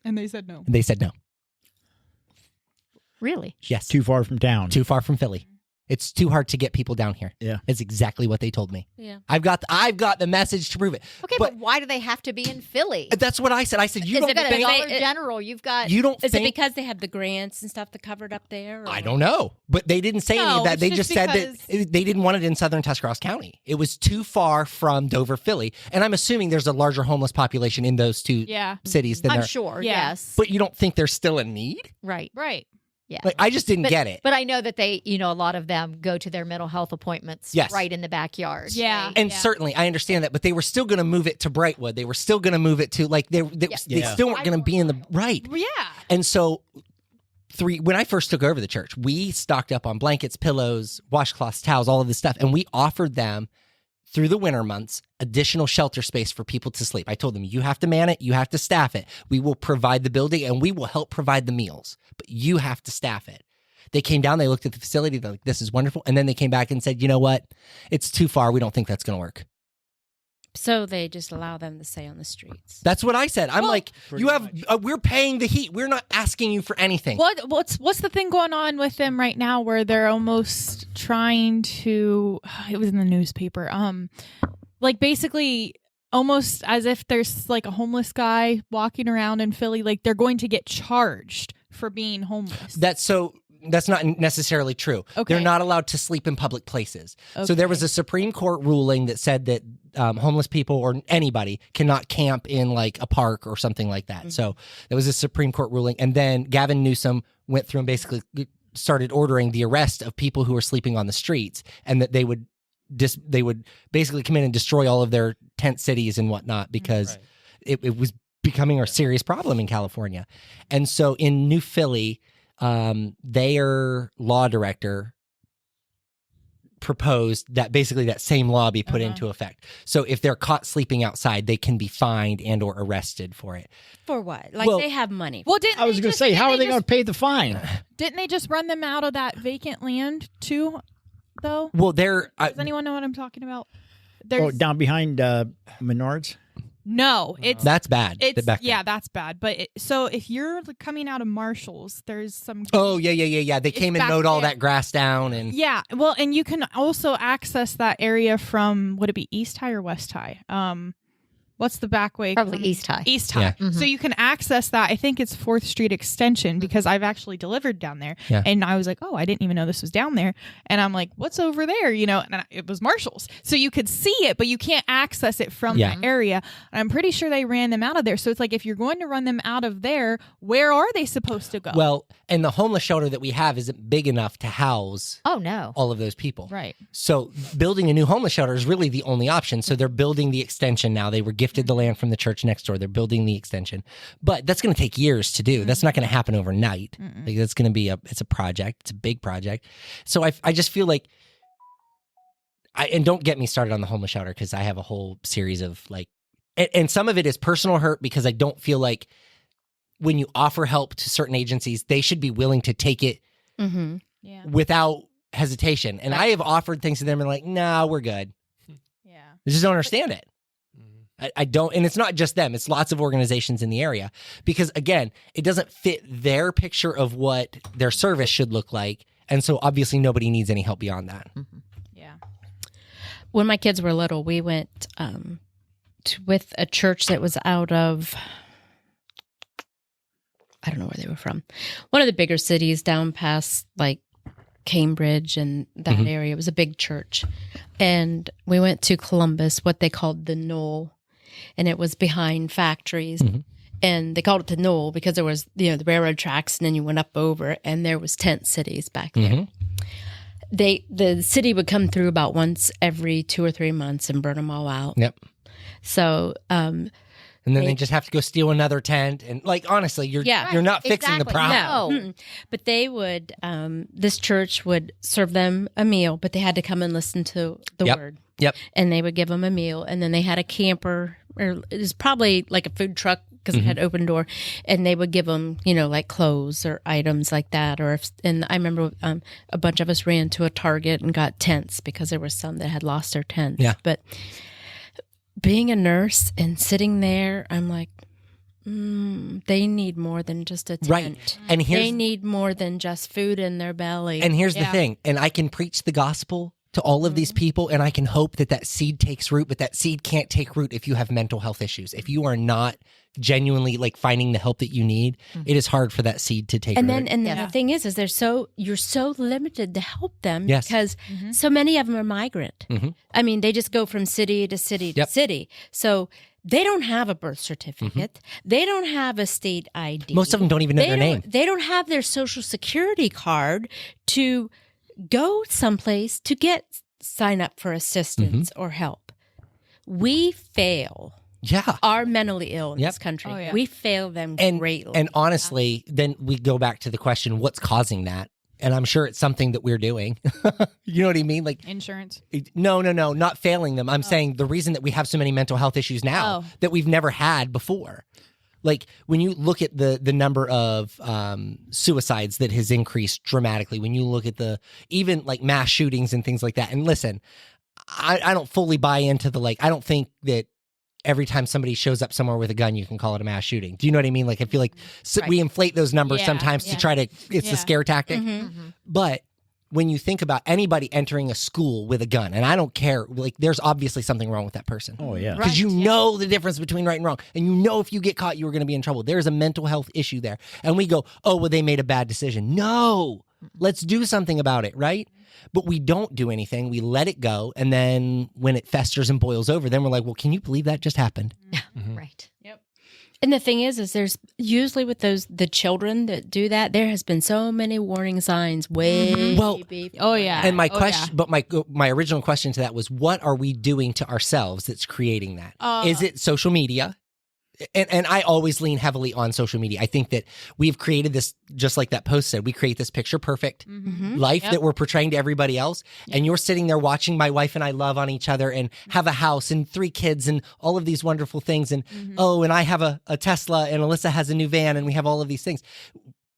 And they said no. and they said no. Really? Yes. Too far from town. Too far from Philly. It's too hard to get people down here. Yeah. It's exactly what they told me. Yeah. I've got the message to prove it. Okay, but why do they have to be in Philly? That's what I said. I said, you Is don't it You've got a think, Dollar General. You've got. you don't Is think, it because they have the grants and stuff that covered up there? Or? I don't know, but they didn't say any No, of that. it's They just just said that because- they didn't want it in southern Tuscarawas County. It was too far from Dover, Philly. And I'm assuming there's a larger homeless population in those two Yeah. cities than I'm there. sure. Yeah. Yes. But you don't think there's still a need? Right. Right. Yeah. Like, I just didn't But- get it. But I know that they, a lot of them go to their mental health appointments Yes. right in the backyard. Yeah. And certainly, I understand that, but they were still going to move it to Brightwood. They were still going to move it to they Yeah. still weren't going to be in the right. Yeah. And so, when I first took over the church, we stocked up on blankets, pillows, washcloths, towels, all of this stuff, and we offered them through the winter months additional shelter space for people to sleep. I told them, you have to man it, you have to staff it. We will provide the building, and we will help provide the meals, but you have to staff it. They came down, they looked at the facility, they're like, this is wonderful. And then they came back and said, you know what? It's too far. We don't think that's going to work. So they just allow them to stay on the streets. That's what I said. I'm Well, like, we're paying the heat. We're not asking you for anything. What's the thing going on with them right now where they're almost trying to? It was in the newspaper. Like basically almost as if there's like a homeless guy walking around in Philly, like they're going to get charged for being homeless. That's so that's not necessarily true. Okay. They're not allowed to sleep in public places. Okay. So there was a Supreme Court ruling that said that homeless people or anybody cannot camp in like a park or something like that. So there was a Supreme Court ruling. And then Gavin Newsom went through and basically started ordering the arrest of people who were sleeping on the streets, and that they would basically come in and destroy all of their tent cities and whatnot because it was becoming a serious problem in California. And so in New Philly, their law director proposed that basically that same law be put into effect. So if they're caught sleeping outside, they can be fined and or arrested for it. For what? Like they have money. Well, I was going to say, how are they going to pay the fine? Didn't they just run them out of that vacant land too, though? Well, does anyone know what I'm talking about? Down behind Menards? No, it's that's bad. That's bad. But so if you're coming out of Marshall's, there's some. Oh yeah. They came and mowed all that grass down and. Yeah, well, and you can also access that area from would it be East High or West High? What's the back way? Probably East High. East High. Yeah. So you can access that. I think it's 4th Street Extension because I've actually delivered down there. Yeah. And I was like, oh, I didn't even know this was down there. And I'm like, what's over there? And it was Marshall's. So you could see it, but you can't access it from that area. And I'm pretty sure they ran them out of there. So it's like, if you're going to run them out of there, where are they supposed to go? Well, and the homeless shelter that we have isn't big enough to house all of those people. Right. So building a new homeless shelter is really the only option. So they're building the extension now. They were gifted the land from the church next door. They're building the extension. But that's going to take years to do. That's not going to happen overnight. Like, that's going to be it's a project. It's a big project. So I just feel like, and don't get me started on the homeless shelter because I have a whole series of like, and some of it is personal hurt because I don't feel like when you offer help to certain agencies, they should be willing to take it without hesitation. And I have offered things to them and like, nah, we're good. Yeah. I just don't understand it. I don't, and it's not just them, it's lots of organizations in the area because again, it doesn't fit their picture of what their service should look like. And so obviously nobody needs any help beyond that. Yeah. When my kids were little, we went with a church that was out of, I don't know where they were from, one of the bigger cities down past like Cambridge and that area. It was a big church. And we went to Columbus, what they called the Knoll. And it was behind factories. And they called it the Knoll because there was, the railroad tracks, and then you went up over, and there was tent cities back there. The city would come through about once every 2 or 3 months and burn them all out. Yep. So, and then they just have to go steal another tent, and like honestly, you're not fixing the problem. No, but they would. This church would serve them a meal, but they had to come and listen to the word. Yep. And they would give them a meal, and then they had a camper, or it was probably like a food truck because it had open door, and they would give them, like clothes or items like that. And I remember a bunch of us ran to a Target and got tents because there were some that had lost their tents. Yeah. But being a nurse and sitting there, I'm like, they need more than just a tent. Right. And they need more than just food in their belly. And here's the thing, and I can preach the gospel to all of these people, and I can hope that seed takes root, but that seed can't take root if you have mental health issues. If you are not genuinely like finding the help that you need, it is hard for that seed to take root. And the thing is you're so limited to help them because so many of them are migrant. I mean, they just go from city to city to city. So they don't have a birth certificate. They don't have a state ID. Most of them don't even know their name. They don't have their social security card to go someplace to sign up for assistance or help. We fail. Our mentally ill in this country. Oh, yeah. We fail them greatly. And honestly, then we go back to the question, what's causing that? And I'm sure it's something that we're doing. You know what I mean? Like insurance? No, not failing them. I'm saying the reason that we have so many mental health issues now that we've never had before. Like when you look at the number of suicides that has increased dramatically, when you look at even like mass shootings and things like that. And listen, I don't fully buy into I don't think that every time somebody shows up somewhere with a gun, you can call it a mass shooting. Do you know what I mean? Like I feel like we inflate those numbers sometimes to try to, it's a scare tactic. But when you think about anybody entering a school with a gun, and I don't care, like there's obviously something wrong with that person. Oh, yeah. Because you know the difference between right and wrong. And you know if you get caught, you are going to be in trouble. There's a mental health issue there. And we go, oh, well, they made a bad decision. No, let's do something about it, right? But we don't do anything. We let it go. And then when it festers and boils over, then we're like, well, can you believe that just happened? Right. Yep. And the thing is there's usually with the children that do that, there has been so many warning signs way Well, before. Oh, yeah. And my question, but my original question to that was, what are we doing to ourselves that's creating that? Is it social media? And I always lean heavily on social media. I think that we've created this, just like that post said, we create this picture perfect life that we're portraying to everybody else. And you're sitting there watching my wife and I love on each other and have a house and 3 kids and all of these wonderful things. And and I have a Tesla and Alyssa has a new van and we have all of these things.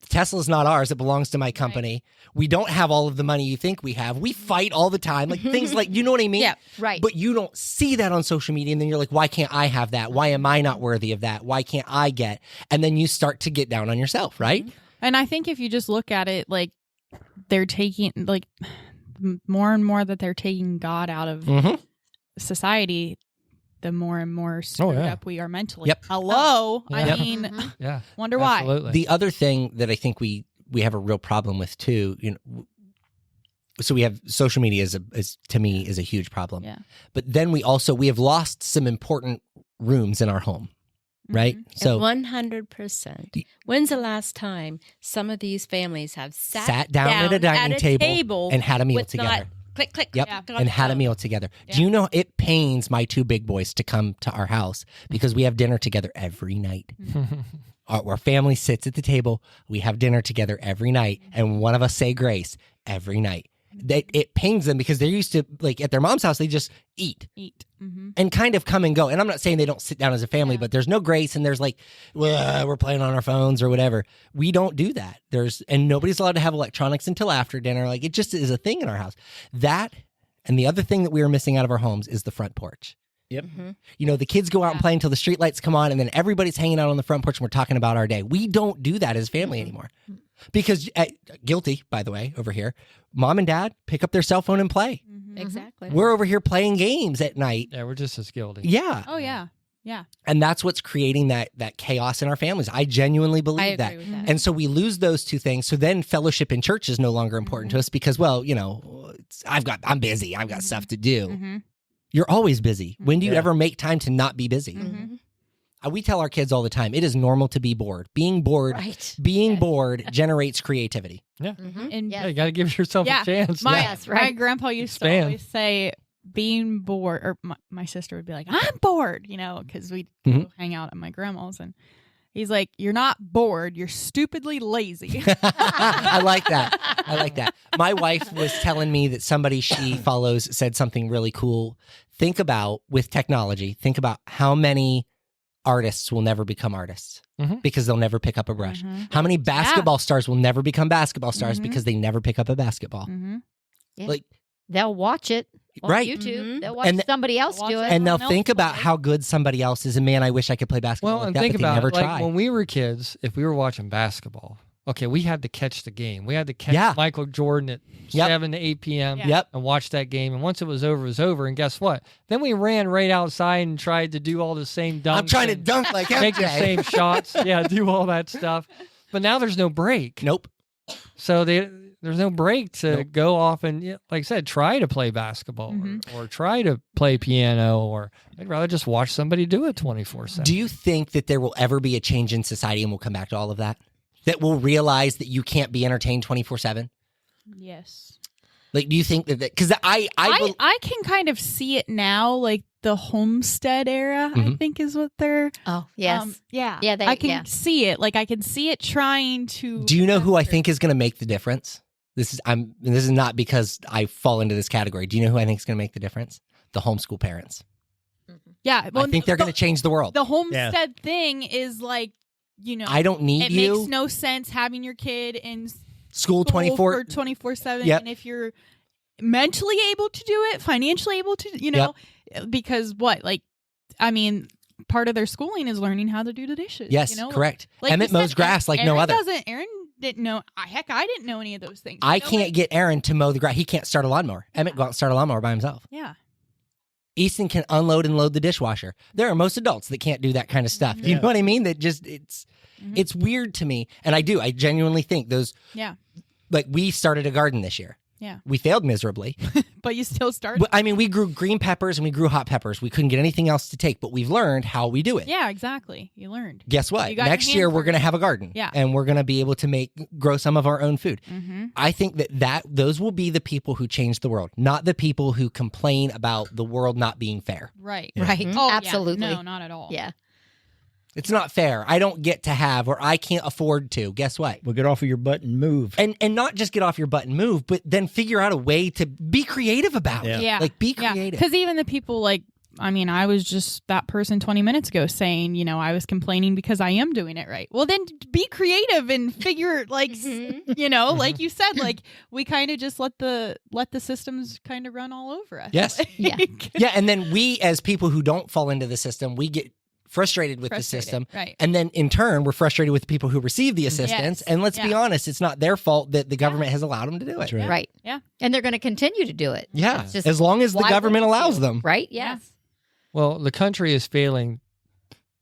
Tesla's not ours. It belongs to my company. Right. We don't have all of the money you think we have. We fight all the time. Like things like, you know what I mean? Yeah, right. But you don't see that on social media. And then you're like, why can't I have that? Why am I not worthy of that? Why can't I get? And then you start to get down on yourself, right? And I think if you just look at it, like they're taking, like more and more that they're taking God out of society, the more and more screwed up we are mentally. Yep. Hello. Yeah. I mean, wonder why. Absolutely. The other thing that I think we have a real problem with too, you know, so we have social media is to me is a huge problem. Yeah. But then we have lost some important rooms in our home, right? So 100%. When's the last time some of these families have sat down at a dining table and had a meal with together? not click, click, Yep. click, And had a meal together. Do you know it pains my 2 big boys to come to our house because we have dinner together every night. Our family sits at the table. We have dinner together every night. And one of us say grace every night. It pains them because they're used to, like at their mom's house, they just eat. And kind of come and go. And I'm not saying they don't sit down as a family, but there's no grace and there's like, well, we're playing on our phones or whatever. We don't do that. And nobody's allowed to have electronics until after dinner. Like it just is a thing in our house. That, and the other thing that we are missing out of our homes is the front porch. Yep. You know, the kids go out and play until the streetlights come on and then everybody's hanging out on the front porch and we're talking about our day. We don't do that as family anymore. Because, guilty, by the way, over here, mom and dad pick up their cell phone and play. Exactly. We're over here playing games at night. Yeah, we're just as guilty. Yeah. Oh, yeah. Yeah. And that's what's creating that chaos in our families. I genuinely believe that. With that. And so we lose those 2 things. So then fellowship in church is no longer important to us because, well, you know, I'm busy. I've got stuff to do. You're always busy. When do you ever make time to not be busy? We tell our kids all the time, it is normal to be bored. Being bored generates creativity. Yeah. And Yeah, you got to give yourself a chance. My grandpa used to always say, being bored, or my sister would be like, I'm bored, you know, because we'd go hang out at my grandma's. And he's like, you're not bored, you're stupidly lazy. I like that. My wife was telling me that somebody she follows said something really cool. Think about, with technology, how many artists will never become artists because they'll never pick up a brush. How many basketball stars will never become basketball stars because they never pick up a basketball? Yeah. Like they'll watch it on Right. YouTube. They'll watch somebody else do it. and they'll think about how good somebody else is. And man, I wish I could play basketball Well, like and that, think but they about never it. Like try. when we were kids, if we were watching basketball, okay, we had to catch the game. We had to catch Michael Jordan at 7 to 8 p.m. And watch that game. And once it was over, it was over. And guess what? Then we ran right outside and tried to do all the same dunks. I'm trying to dunk like make the MJ. same shots. Yeah, do all that stuff. But now there's no break. Nope. So there's no break to go off and, like I said, try to play basketball or try to play piano, or I'd rather just watch somebody do it 24/7. Do you think that there will ever be a change in society, and we'll come back to all of that? That we'll realize that you can't be entertained 24/7? Yes. Like, do you think that? Because I can kind of see it now, like the homestead era, I think is what they're. Oh, yes. Yeah. Yeah, I can see it. Like, I can see it trying to. Do you know who I think is going to make the difference? This is not because I fall into this category. Do you know who I think is going to make the difference? The homeschool parents. Yeah. Well, I think they're going to change the world. The homestead thing is like, you know, I don't need it you. It makes no sense having your kid in school 24/7. Yep. And if you're mentally able to do it, financially able to, you know, because what, like, I mean, part of their schooling is learning how to do the dishes. Yes, you know? correct. Like Emmett mows grass like no other. Aaron didn't know. I didn't know any of those things. I can't get Aaron to mow the grass. He can't start a lawnmower. Emmett go out and start a lawnmower by himself. Yeah. Easton can unload and load the dishwasher. There are most adults that can't do that kind of stuff. You know what I mean? That just, it's weird to me. And I genuinely think those, like we started a garden this year. Yeah. We failed miserably. But you still started. I mean, we grew green peppers and we grew hot peppers. We couldn't get anything else to take, but we've learned how we do it. Yeah, exactly. You learned. Guess what? You got Next your year, hands we're going to dirty. have a garden. Yeah. And we're going to be able to grow some of our own food. Mm-hmm. I think that those will be the people who change the world, not the people who complain about the world not being fair. Right. Right. Oh, Absolutely. Yeah. No, not at all. Yeah. It's not fair. I don't get to have, or I can't afford to. Guess what? Well, get off of your butt and move. And not just get off your butt and move, but then figure out a way to be creative about it. Yeah. Like, be creative. Because even the people I was just that person 20 minutes ago saying, I was complaining because I am doing it right. Well, then be creative and figure, like you said, like we kind of just let the systems kind of run all over us. Yes. Yeah. Yeah. And then we, as people who don't fall into the system, we get frustrated with the system. Right. And then in turn, we're frustrated with the people who receive the assistance. Yes. And let's be honest, it's not their fault that the government has allowed them to do it. That's right. Right. Yeah. And they're going to continue to do it. Yeah. It's just, As long as the why government wouldn't allows you? them. Right? Yes. Well, the country is failing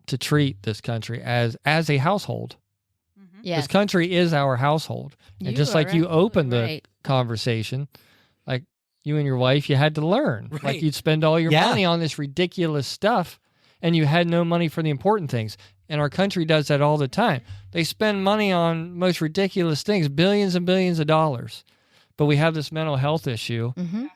to treat this country as a household. Yes. This country is our household. And just like you opened the conversation, like you and your wife, you had to learn. Right. Like you'd spend all your Yeah. money on this ridiculous stuff and you had no money for the important things. And our country does that all the time. They spend money on most ridiculous things, billions and billions of dollars. But we have this mental health issue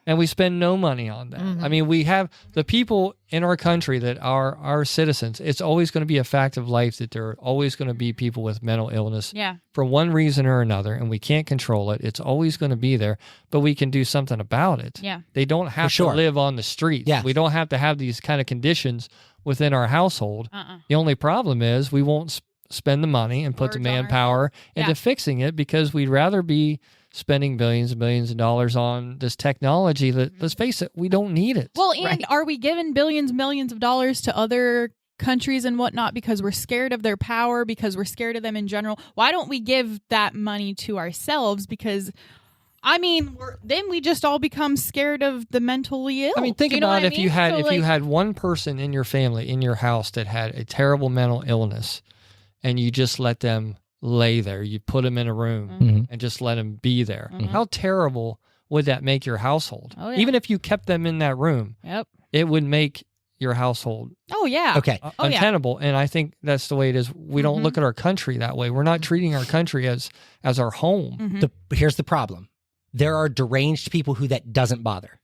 and we spend no money on that. I mean, we have the people in our country that are our citizens. It's always going to be a fact of life that there are always going to be people with mental illness for one reason or another, and we can't control it. It's always going to be there, but we can do something about it. Yeah. They don't have sure. to live on the streets. Yes. We don't have to have these kind of conditions within our household. The only problem is we won't spend the money and put Words the on manpower into fixing it because we'd rather be spending billions and billions of dollars on this technology that, let's face it, we don't need it. Well, and are we giving billions, millions of dollars to other countries and whatnot because we're scared of their power, because we're scared of them in general? Why don't we give that money to ourselves? Because then we just all become scared of the mentally ill. I mean, think Do you know about what if I you mean? had So, you had one person in your family, in your house that had a terrible mental illness, and you just let them lay there. You put them in a room and just let them be there. How terrible would that make your household? Oh, yeah. Even if you kept them in that room, Yep. it would make your household Oh yeah. Okay. untenable. And I think that's the way it is. We don't look at our country that way. We're not treating our country as our home. Here's the problem. There are deranged people who that doesn't bother.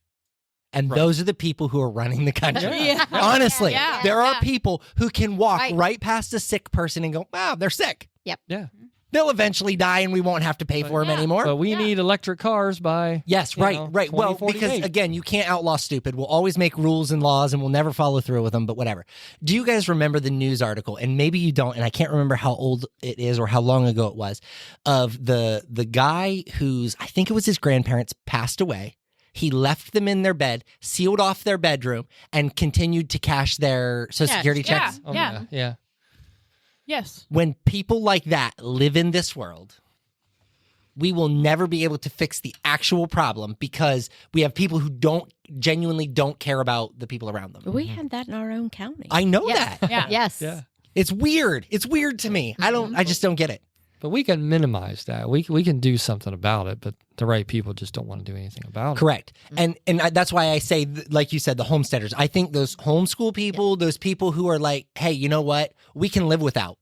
And those are the people who are running the country. Yeah. Honestly, Yeah. there are people who can walk right past a sick person and go, wow, they're sick. Yeah. They'll eventually die and we won't have to pay for them anymore. But we need electric cars by Yes, right. Well, because 2048. again, you can't outlaw stupid. We'll always make rules and laws and we'll never follow through with them, but whatever. Do you guys remember the news article? And maybe you don't, and I can't remember how old it is or how long ago it was, of the guy whose, I think it was his grandparents, passed away. He left them in their bed, sealed off their bedroom, and continued to cash their Social Security checks. Oh, Yeah. yeah. Yes. When people like that live in this world, we will never be able to fix the actual problem because we have people who genuinely don't care about the people around them. We had that in our own county. I know that. Yeah. Yes. Yeah. It's weird. It's weird to me. I just don't get it. But we can minimize that. We can do something about it, but the right people just don't want to do anything about it. Correct. And that's why I say, like you said, the homesteaders. I think those homeschool people, those people who are like, hey, you know what? We can live without.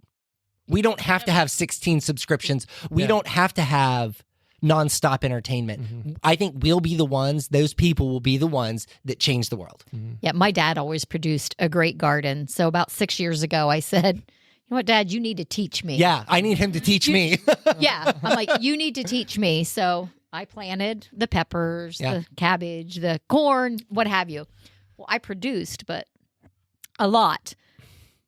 We don't have to have 16 subscriptions. We don't have to have nonstop entertainment. I think we'll be the ones, those people will be the ones that change the world. Yeah. My dad always produced a great garden. So about 6 years ago, I said, you know what, Dad, you need to teach me. Yeah, I need him to teach me. Yeah. I'm like, you need to teach me. So I planted the peppers, the cabbage, the corn, what have you. Well, I produced, but a lot.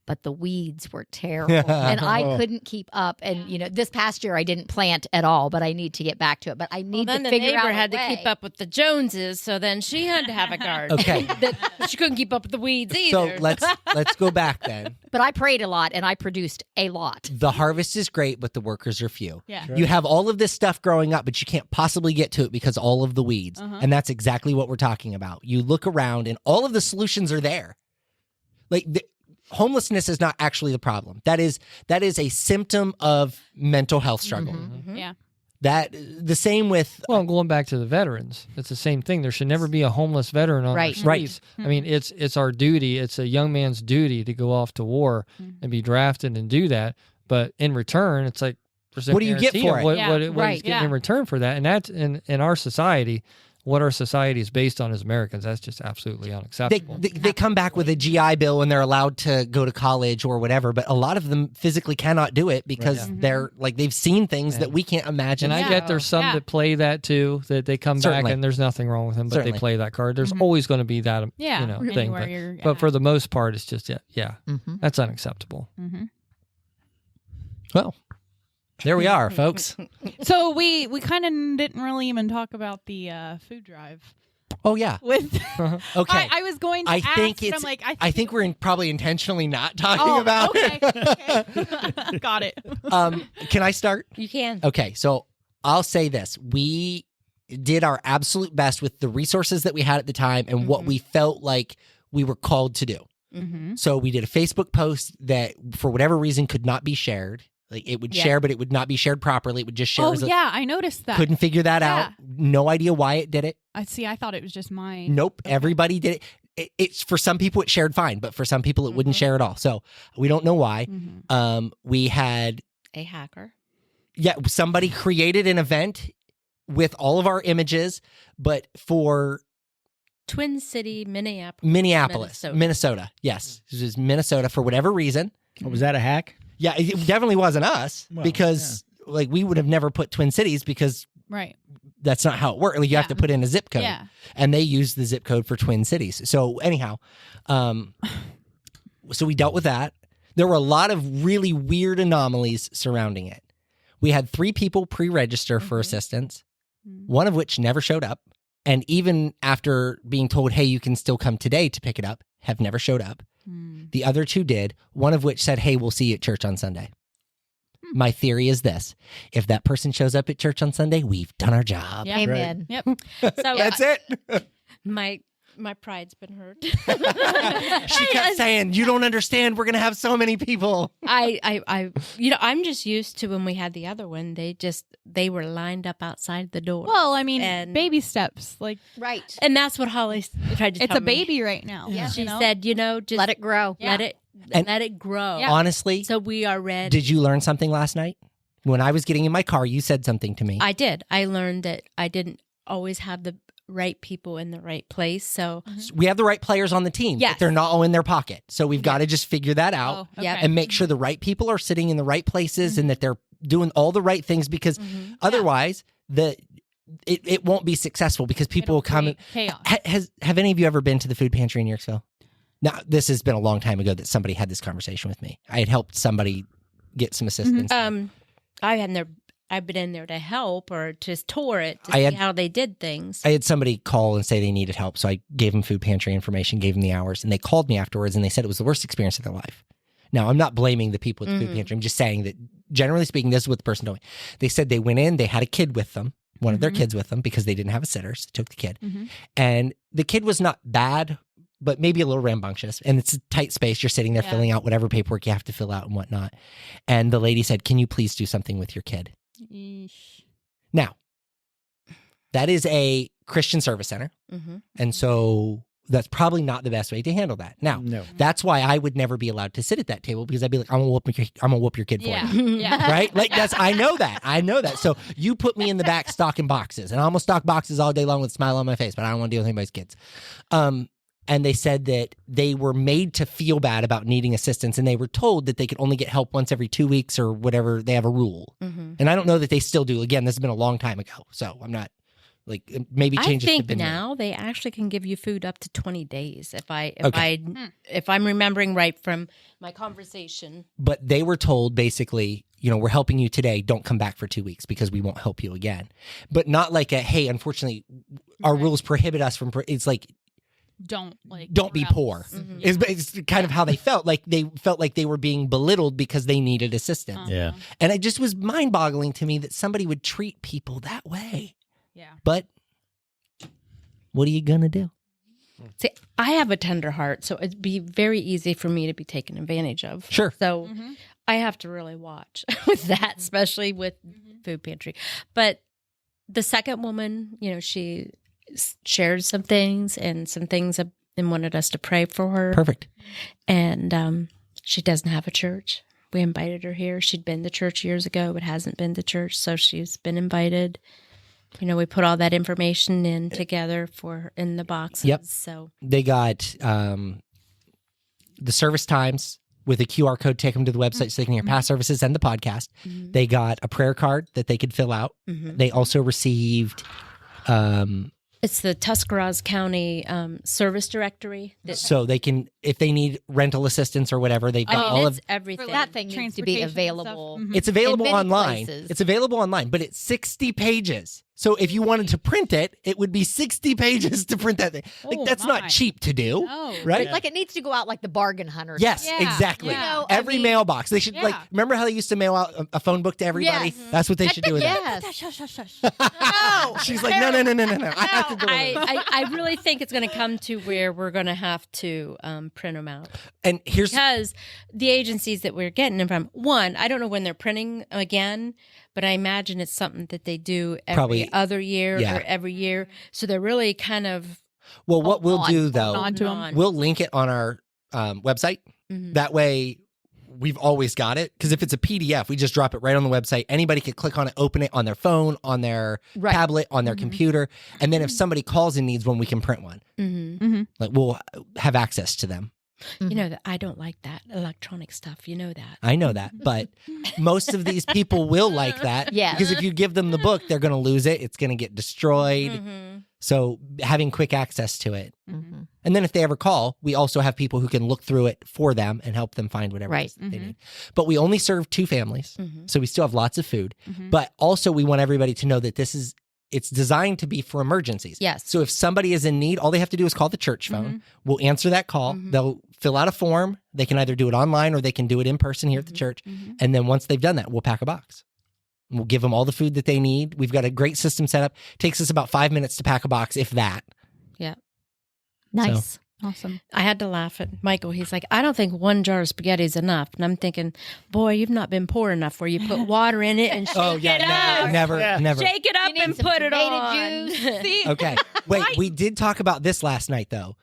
but the weeds were terrible and I couldn't keep up. And, this past year I didn't plant at all, but I need to get back to it. But I need to figure out the neighbor had a way. to keep up with the Joneses, so then she had to have a garden. Okay. She couldn't keep up with the weeds either. So let's go back then. But I prayed a lot and I produced a lot. The harvest is great, but the workers are few. Yeah. You have all of this stuff growing up, but you can't possibly get to it because all of the weeds. And that's exactly what we're talking about. You look around and all of the solutions are there. Homelessness is not actually the problem. That is a symptom of mental health struggle. Yeah. That the same with Well, going back to the veterans, it's the same thing. There should never be a homeless veteran on Right. the streets. I mean, it's our duty. It's a young man's duty to go off to war and be drafted and do that. But in return, it's like, there's a What do you get guarantee for of it? What he's Right. getting in return for that. And that's in our society. What our society is based on as Americans, that's just absolutely unacceptable. they come back with a GI Bill and they're allowed to go to college or whatever, but a lot of them physically cannot do it because they're they've seen things that we can't imagine. And I get there's some that play that too, that they come Certainly. back and there's nothing wrong with them, but Certainly. they play that card. There's always going to be that thing. Anywhere But, you're but at. for the most part, it's just that's unacceptable. Well, there we are, folks. So we kind of didn't really even talk about the food drive. Oh yeah. With Okay. I was going to I ask, think but it's. I'm like, I think we're probably intentionally not talking about okay. it. Okay. Got it. Can I start? You can. Okay, so I'll say this: we did our absolute best with the resources that we had at the time and what we felt like we were called to do. So we did a Facebook post that, for whatever reason, could not be shared. Like it would share, but it would not be shared properly. It would just share. Oh as a, yeah, I noticed that. couldn't figure that Yeah. out. No idea why it did it. I see. I thought it was just mine. Nope. Everybody did it. It's for some people it shared fine, but for some people it wouldn't share at all. So we don't know why. We had A hacker. somebody created an event with all of our images, but for Twin City, Minneapolis, Minnesota. Yes, this is Minnesota for whatever reason. Oh, was that a hack? Yeah, it definitely wasn't us because we would have never put Twin Cities because Right. that's not how it works. Like, you have to put in a zip code. Yeah. And they use the zip code for Twin Cities. So anyhow, so we dealt with that. There were a lot of really weird anomalies surrounding it. We had 3 people pre-register for assistance, one of which never showed up. And even after being told, hey, you can still come today to pick it up, have never showed up. The other 2 did, one of which said, hey, we'll see you at church on Sunday. My theory is this: if that person shows up at church on Sunday, we've done our job. Yeah. Amen. Yep. So That's it. my pride's been hurt. She kept saying, you don't understand. We're going to have so many people. I'm just used to when we had the other one, they were lined up outside the door. Well, I mean, And- baby steps. Like, Right. And that's what Holly tried to it's tell a me. baby right now. Yeah. She you know? said, just Let it grow. Yeah. let it grow. Yeah. Honestly, So we are ready. did you learn something last night? When I was getting in my car, you said something to me. I did. I learned that I didn't always have the right people in the right place. So We have the right players on the team, Yes. but they're not all in their pocket. So we've got to just figure that out Oh, okay. Yep. and make sure the right people are sitting in the right places and that they're doing all the right things, because otherwise it won't be successful, because people It'll will come. create chaos. Have any of you ever been to the food pantry in Yorksville? Now, this has been a long time ago that somebody had this conversation with me. I had helped somebody get some assistance. I've been in there to help or just tour it to I see had- how they did things. I had somebody call and say they needed help. So I gave them food pantry information, gave them the hours, and they called me afterwards and they said it was the worst experience of their life. Now, I'm not blaming the people at the food pantry. I'm just saying that, generally speaking, this is what the person told me. They said they went in, they had a kid with them, one of their kids with them, because they didn't have a sitter. So they took the kid. And the kid was not bad, but maybe a little rambunctious. And it's a tight space. You're sitting there filling out whatever paperwork you have to fill out and whatnot. And the lady said, can you please do something with your kid? Now, that is a Christian service center. And so that's probably not the best way to handle that. Now, No. that's why I would never be allowed to sit at that table, because I'd be like, I'm gonna whoop your kid for Yeah. you. Yeah. Right? Like, I know that. So you put me in the back stocking boxes, and I'm gonna stock boxes all day long with a smile on my face, but I don't want to deal with anybody's kids. And they said that they were made to feel bad about needing assistance, and they were told that they could only get help once every 2 weeks or whatever. They have a rule. And I don't know that they still do. Again, this has been a long time ago, so I'm not Like maybe changes I have think been made. now they actually can give you food up to 20 days if I'm remembering right from my conversation. But they were told basically, we're helping you today. Don't come back for 2 weeks because we won't help you again. But not like hey, unfortunately, our rules prohibit us from. It's like Don't be else. poor. Mm-hmm. It's kind of how they felt. Like they felt like they were being belittled because they needed assistance. Yeah. And it just was mind-boggling to me that somebody would treat people that way. Yeah. But what are you gonna do? See, I have a tender heart, so it'd be very easy for me to be taken advantage of. Sure. So I have to really watch with that, especially with food pantry. But the second woman, she shared some things and wanted us to pray for her. Perfect. And she doesn't have a church. We invited her here. She'd been to church years ago, but hasn't been to church, so she's been invited. We put all that information in together in the boxes. Yep. So They got the service times with a QR code, take them to the website so they can hear past services and the podcast. They got a prayer card that they could fill out. They also received it's the Tuscarawas County service directory. so they can, if they need rental assistance or whatever, they've got all it's of everything. That thing needs to be Transportation and available. stuff. it's available in many online. places. It's available online, but it's 60 pages. So if you wanted to print it, it would be 60 pages to print that thing. Like Oh, that's my. not cheap to do, No. right? Like it needs to go out like the bargain hunter. Yes, Yeah, exactly. yeah. Every mailbox. They should Yeah. like remember how they used to mail out a phone book to everybody? Yes. That's what they should do with that. Yes. Shush. No. She's like, no. I have to do it. I really think it's going to come to where we're going to have to print them out. And here's Because the agencies that we're getting them from, one, I don't know when they're printing again, but I imagine it's something that they do every Probably- other year yeah. or every year. So they're really kind of well, what we'll on, do hold though, on to 'em. on. we'll link it on our website. Mhm. That way we've always got it. Because if it's a PDF, we just drop it right on the website. Anybody can click on it, open it on their phone, on their Right. tablet, on their computer. And then if somebody calls and needs one, we can print one. Like we'll have access to them. You know that I don't like that electronic stuff. You know that. I know that, but most of these people will like that. Yes. Because if you give them the book, they're going to lose it. It's going to get destroyed. So having quick access to it. Mhm. And then if they ever call, we also have people who can look through it for them and help them find whatever it Right. is that they need. But we only serve 2 families. So we still have lots of food. Mhm. But also we want everybody to know that it's designed to be for emergencies. Yes. So if somebody is in need, all they have to do is call the church phone. We'll answer that call. They'll fill out a form. They can either do it online or they can do it in person here at the church. And then once they've done that, we'll pack a box. We'll give them all the food that they need. We've got a great system set up. Takes us about 5 minutes to pack a box, if that. Yeah. Nice. Awesome. I had to laugh at Michael. He's like, I don't think 1 jar of spaghetti is enough. And I'm thinking, boy, you've not been poor enough where you put water in it and shake Oh, yeah. it up. Never. Shake it up need and some put it tomato on. juice. See, Okay. Wait, we did talk about this last night, though.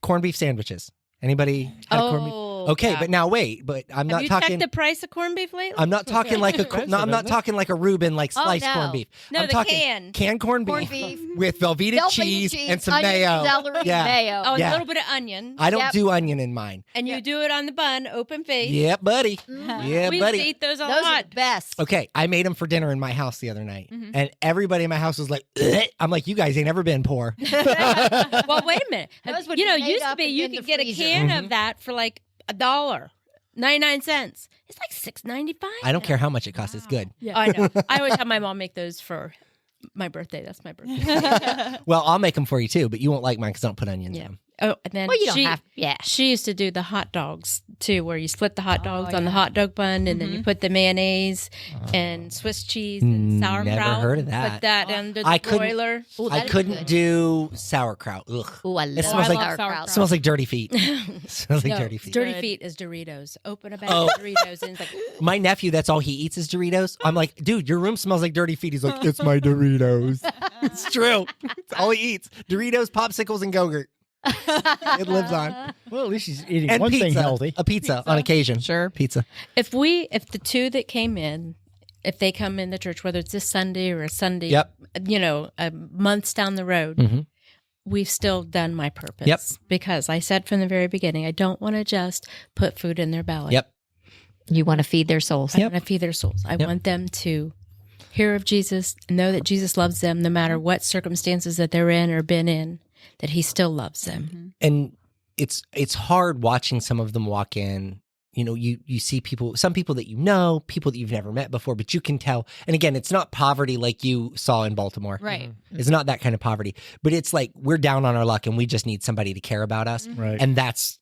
Corned beef sandwiches. Anybody had a corned beef? Okay, yeah. but now wait. But I'm Have not you talking. checked the price of corned beef lately? I'm not talking like a. Expensive, No, I'm not isn't it? talking like a Reuben, like sliced no. corned beef. No, I'm the talking can. canned corned Corned beef, beef. with Velveeta Velveeta cheese and some onion, mayo. celery, Yeah. mayo. Oh, and Yeah. a little bit of onion. I don't Yep. do onion in mine. And you do it on the bun, open face. Yeah, buddy. Yeah, We used buddy. to eat those a Those are lot. the best. Okay, I made them for dinner in my house the other night, and everybody in my house was like, "Ugh." I'm like, you guys ain't ever been poor. Well, wait a minute. Those would You know, be made used to up be and you in could the get a freezer. can of that for like $1, 99 cents. It's like $6.95. I don't care how much it costs. It's good. I know. I always have my mom make those for my birthday. That's my birthday. Well, I'll make them for you too, but you won't like mine because I don't put onions in Yeah. them. Oh, and then Well, you don't have. Yeah. she used to do the hot dogs too, where you split the hot dogs on the hot dog bun, and then you put the mayonnaise and Swiss cheese and sauerkraut. Never heard of that. Put that under the I couldn't- broiler. Ooh, I that is couldn't good. do sauerkraut. Ugh. Ooh, I love smells like- sauerkraut. Smells like dirty feet. Smells like No, dirty feet. Dirty Good. feet is Doritos. Open a bag Oh. of Doritos, and it's like, My nephew, that's all he eats is Doritos. I'm like, dude, your room smells like dirty feet. He's like, it's my Doritos. It's true. It's all he eats. Doritos, popsicles, and Go-Gurt. It lives on. Well, at least he's eating And one pizza. thing healthy. A pizza on occasion. Sure. Pizza. if the two that came in, if they come in the church, whether it's this Sunday or a Sunday, Yep. you know, months down the road, Mhm. we've still done my purpose. Yep. Because I said from the very beginning, I don't want to just put food in their belly. Yep. You want to feed their souls. I want to feed their souls. I Yep. want them to hear of Jesus, know that Jesus loves them no matter what circumstances that they're in or been in, that he still loves them. And it's hard watching some of them walk in. You know, you see people, some people that you know, people that you've never met before, but you can tell. And again, it's not poverty like you saw in Baltimore. Right. It's not that kind of poverty, but it's like we're down on our luck and we just need somebody to care about us. Right. And that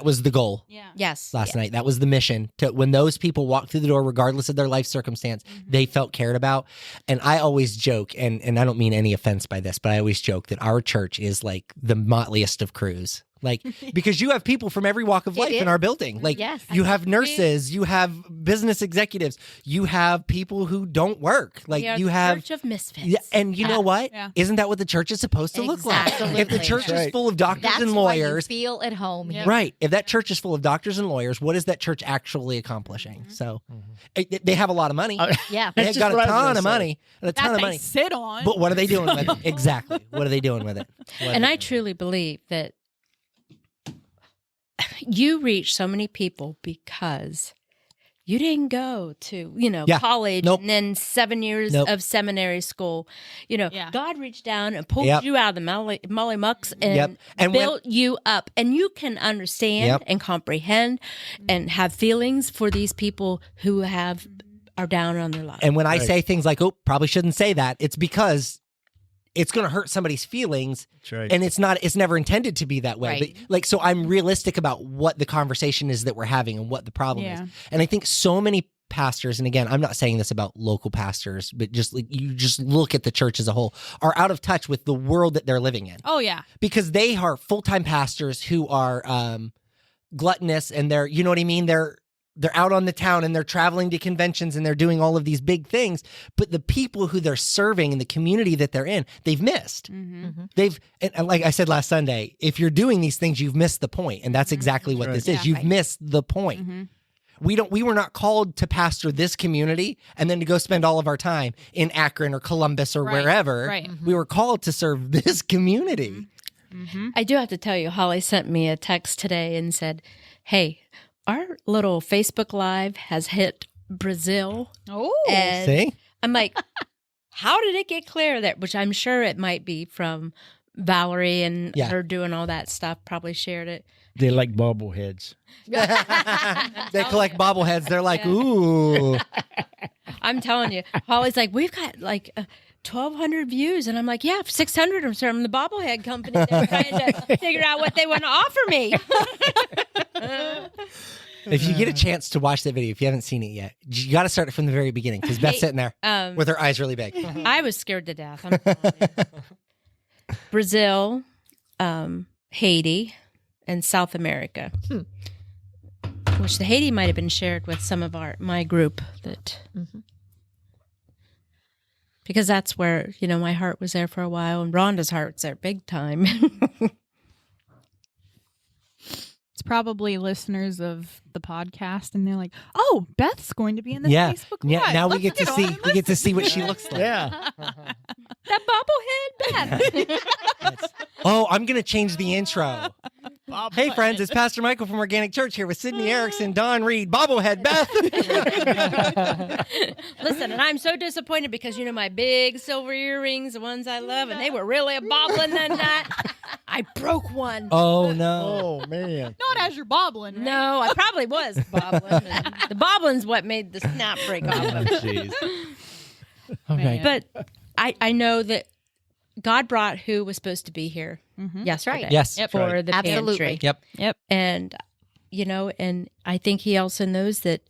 was the goal. Yeah. Yes. Last night. That was the mission. To when those people walked through the door, regardless of their life circumstance, they felt cared about. And I always joke, and I don't mean any offense by this, but I always joke that our church is like the motliest of crews. Like, because you have people from every walk of life in our building. Like, Yes. you have nurses, you have business executives, you have people who don't work. Like, We are you the have. Church of Misfits. Yeah, and you know what? Yeah. Isn't that what the church is supposed to look like? Exactly. If the church is Right. full of doctors That's and why you lawyers, feel at home. Yeah. right? If that church is full of doctors and lawyers, what is that church actually accomplishing? So, they have a lot of money. Yeah. They've That's got just a what I was ton gonna of say. money, and a ton That of they money. sit on. But what are they doing with it? Exactly. What are they doing with it? And I truly believe that you reach so many people because you didn't go to, Yeah. college Nope. and then 7 years Nope. of seminary school. Yeah. God reached down and pulled Yep. you out of the molly mucks and, Yep. And when- built you up. And you can understand Yep. and comprehend and have feelings for these people who are down on their luck. And when I Right. say things like, "Oh, probably shouldn't say that," it's because it's going to hurt somebody's feelings, That's right. and it's never intended to be that way. Right. But like, so I'm realistic about what the conversation is that we're having and what the problem Yeah. is. And I think so many pastors, and again, I'm not saying this about local pastors, but just like you just look at the church as a whole, are out of touch with the world that they're living in. Oh yeah. Because they are full-time pastors who are gluttonous, and they're, you know what I mean? They're out on the town and they're traveling to conventions and they're doing all of these big things, but the people who they're serving in the community that they're in, they've missed. They've, and like I said last Sunday, if you're doing these things, you've missed the point, and that's exactly what this is. Yeah. You've missed the point. We were not called to pastor this community and then to go spend all of our time in Akron or Columbus or Right. wherever. Right. We were called to serve this community. I do have to tell you, Holly sent me a text today and said, "Hey, our little Facebook Live has hit Brazil." Oh. And See? I'm like, how did it get clear there? Which I'm sure it might be from Valerie and Yeah. her doing all that stuff, probably shared it. They like bobbleheads. They collect bobbleheads. They're like, ooh. I'm telling you, Holly's like, we've got like 1,200 views. And I'm like, yeah, 600 are from the bobblehead company. They're trying to figure out what they want to offer me. If you get a chance to watch that video, if you haven't seen it yet, you got to start it from the very beginning because Beth's sitting there with her eyes really big. I was scared to death. I'm telling you. Brazil, Haiti, and South America. Which the Haiti might have been shared with some of my group that because that's where, my heart was there for a while and Rhonda's heart's there big time. It's probably listeners of the podcast, and they're like, "Oh, Beth's going to be in this Yeah. Facebook Yeah. Live. Now we Let's get to on see and we get to see what she looks like. Yeah. That bobblehead Beth. Oh, I'm gonna change the intro. Hey friends, it's Pastor Michael from Organic Church here with Sydney Erickson, Don Reed, Bobblehead Beth. Listen, and I'm so disappointed because my big silver earrings, the ones I love, and they were really a bobbling that night. I broke one. Oh no. Oh man. Not as you're bobbling. Right? No, I probably was bobbling. The bobbling's what made the snap break off. Jeez. Okay. But I know that God brought who was supposed to be here yesterday. right. Yes. Yep. For Right. the Absolutely. pantry. Yep. Yep. And, and I think he also knows that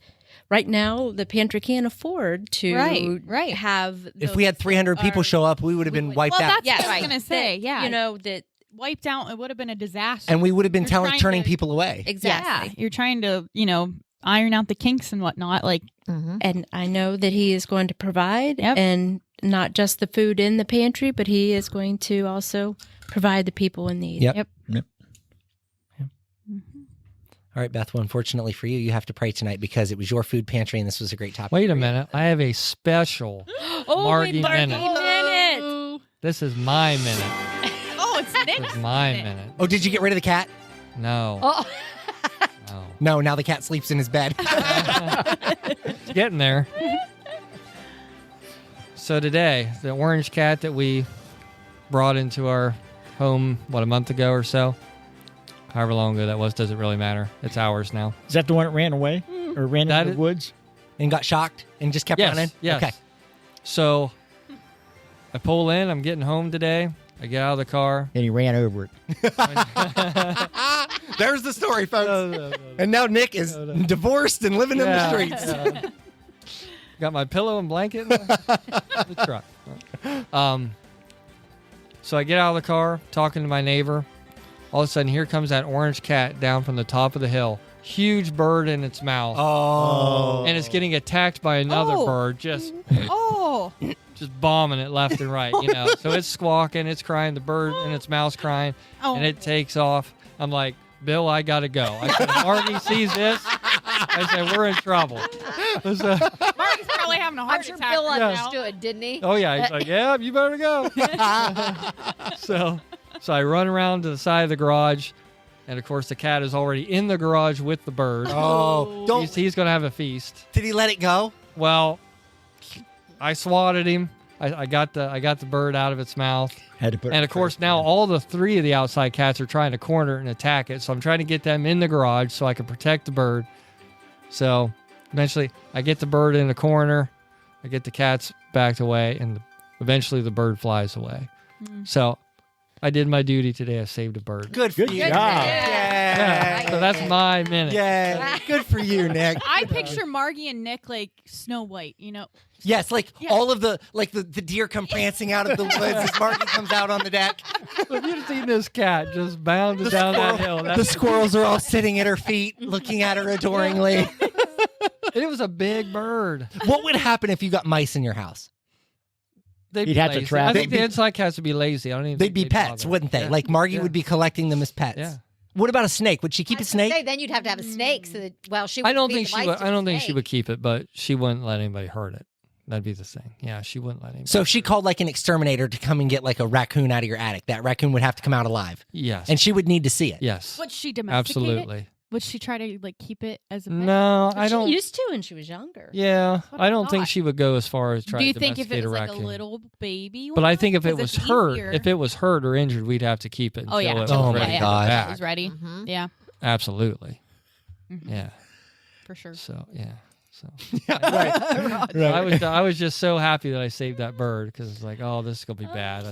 right now the pantry can't afford to Right. have. If we had 300 people show up, we would have been wiped Well, out. that's what I right. was gonna say. That, Yeah. that Wiped out. It would have been a disaster. And we would have been You're trying turning to- people away. exactly. Yeah. You're trying to, iron out the kinks and whatnot. Like, And I know that he is going to provide Yep. and not just the food in the pantry, but he is going to also provide the people in need. Yep. Yep. Yep. All right, Beth. Well, unfortunately for you, you have to pray tonight because it was your food pantry and this was a great topic. Wait for a you. minute. I have a special. Oh, Margie Margie minute. minute. This is my minute. Oh, it's This Nick's is my minute. minute. Oh, did you get rid of the cat? No. Oh, No. No, now the cat sleeps in his bed. It's getting there. So today, the orange cat that we brought into our home, a month ago or so? However long ago that was, doesn't really matter. It's ours now. Is that the one that ran away or ran into the woods? And got shocked and just kept running? Yes. Okay. So I pull in. I'm getting home today. I get out of the car. And he ran over it. There's the story, folks. No. And now Nick is divorced and living in the streets. Got my pillow and blanket in the truck. So I get out of the car, talking to my neighbor. All of a sudden, here comes that orange cat down from the top of the hill. Huge bird in its mouth. Oh. And it's getting attacked by another bird, just bombing it left and right, So it's squawking, it's crying, the bird in its mouth's crying, and it takes off. I'm like, Bill, I got to go. I said, if Marty sees this, I said, we're in trouble. Marty's probably having a heart I'm sure attack. Bill understood, didn't he? Oh, yeah. He's like, yeah, you better go. So I run around to the side of the garage, and, of course, the cat is already in the garage with the bird. Oh. He's going to have a feast. Did he let it go? Well, I swatted him. I got the bird out of its mouth. Had to put And, of course, now all the three of the outside cats are trying to corner it and attack it. So I'm trying to get them in the garage so I can protect the bird. So eventually I get the bird in the corner. I get the cats backed away, and eventually the bird flies away. So I did my duty today. I saved a bird. Good for Good you. job. Yeah. So that's my minute. Yeah. Good for you, Nick. I picture Margie and Nick like Snow White, Yes, all of the deer come prancing out of the woods as Marty comes out on the deck. If you'd seen this cat just bounding down that hill. The squirrels are all sitting at her feet, looking at her adoringly. It was a big bird. What would happen if you got mice in your house? They'd You'd be have to lazy. trap I think them. the inside cats would be lazy. I don't even They'd think be pets, bother. wouldn't they? Yeah. Like Margie Yeah. would be collecting them as pets. Yeah. What about a snake? Would she keep a snake? Then you'd have to have a snake. So that, she. I don't wouldn't think feed she the would. mice to I the don't think she snake. would keep it, but she wouldn't let anybody hurt it. That'd be the thing. Yeah, she wouldn't let anybody. So if she called like an exterminator to come and get like a raccoon out of your attic, that raccoon would have to come out alive. Yes. And she would need to see it. Yes. Would she domesticate Absolutely. it? Would she try to like keep it as a pet? No, I don't. She used to when she was younger. Yeah, What I a don't think thought. she would go as far as try Do you to think if domesticate it was a like raccoon. a little baby But I one? think if it 'Cause was it's hurt, easier. if it was hurt or injured, we'd have to keep it. Oh yeah. until it Oh, was my ready to God. go It back. was ready. Mhm. Yeah, Absolutely. Mhm. Yeah. for sure. So yeah. So Right. I was just so happy that I saved that bird because it's like, oh, this is gonna be bad.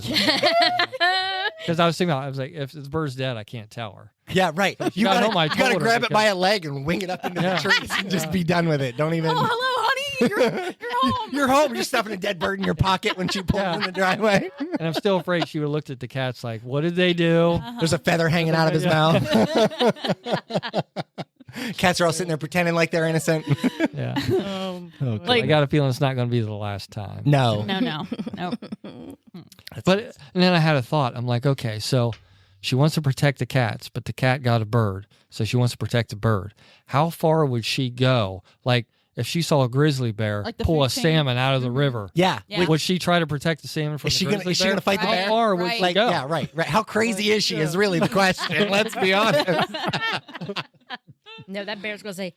Because I was thinking, I was like, if the bird's dead, I can't tell her. Yeah, right. You got gotta, home, I you gotta told her grab it because- by a leg and wing it up into Yeah. the trees and just be done with it. Don't even. Oh, hello, honey. You're home. You're home. You're stuffing a dead bird in your pocket when she pulls Yeah. in the driveway. And I'm still afraid she would have looked at the cats like, what did they do? There's a feather hanging out of his Yeah. mouth. Cats are all sitting there pretending like they're innocent. Yeah. Okay. Like- I got a feeling it's not going to be the last time. No. No. But and then I had a thought. I'm like, okay, so she wants to protect the cats, but the cat got a bird, so she wants to protect the bird. How far would she go? Like, if she saw a grizzly bear Like the pull food a chain? salmon out of the river, Yeah. Yeah. would she try to protect the salmon from Is the she grizzly gonna- is she bear? gonna fight the How bear? far would Right. she Like, go? yeah, right. How crazy is she is really the question. Let's be honest. No, that bear's going to say,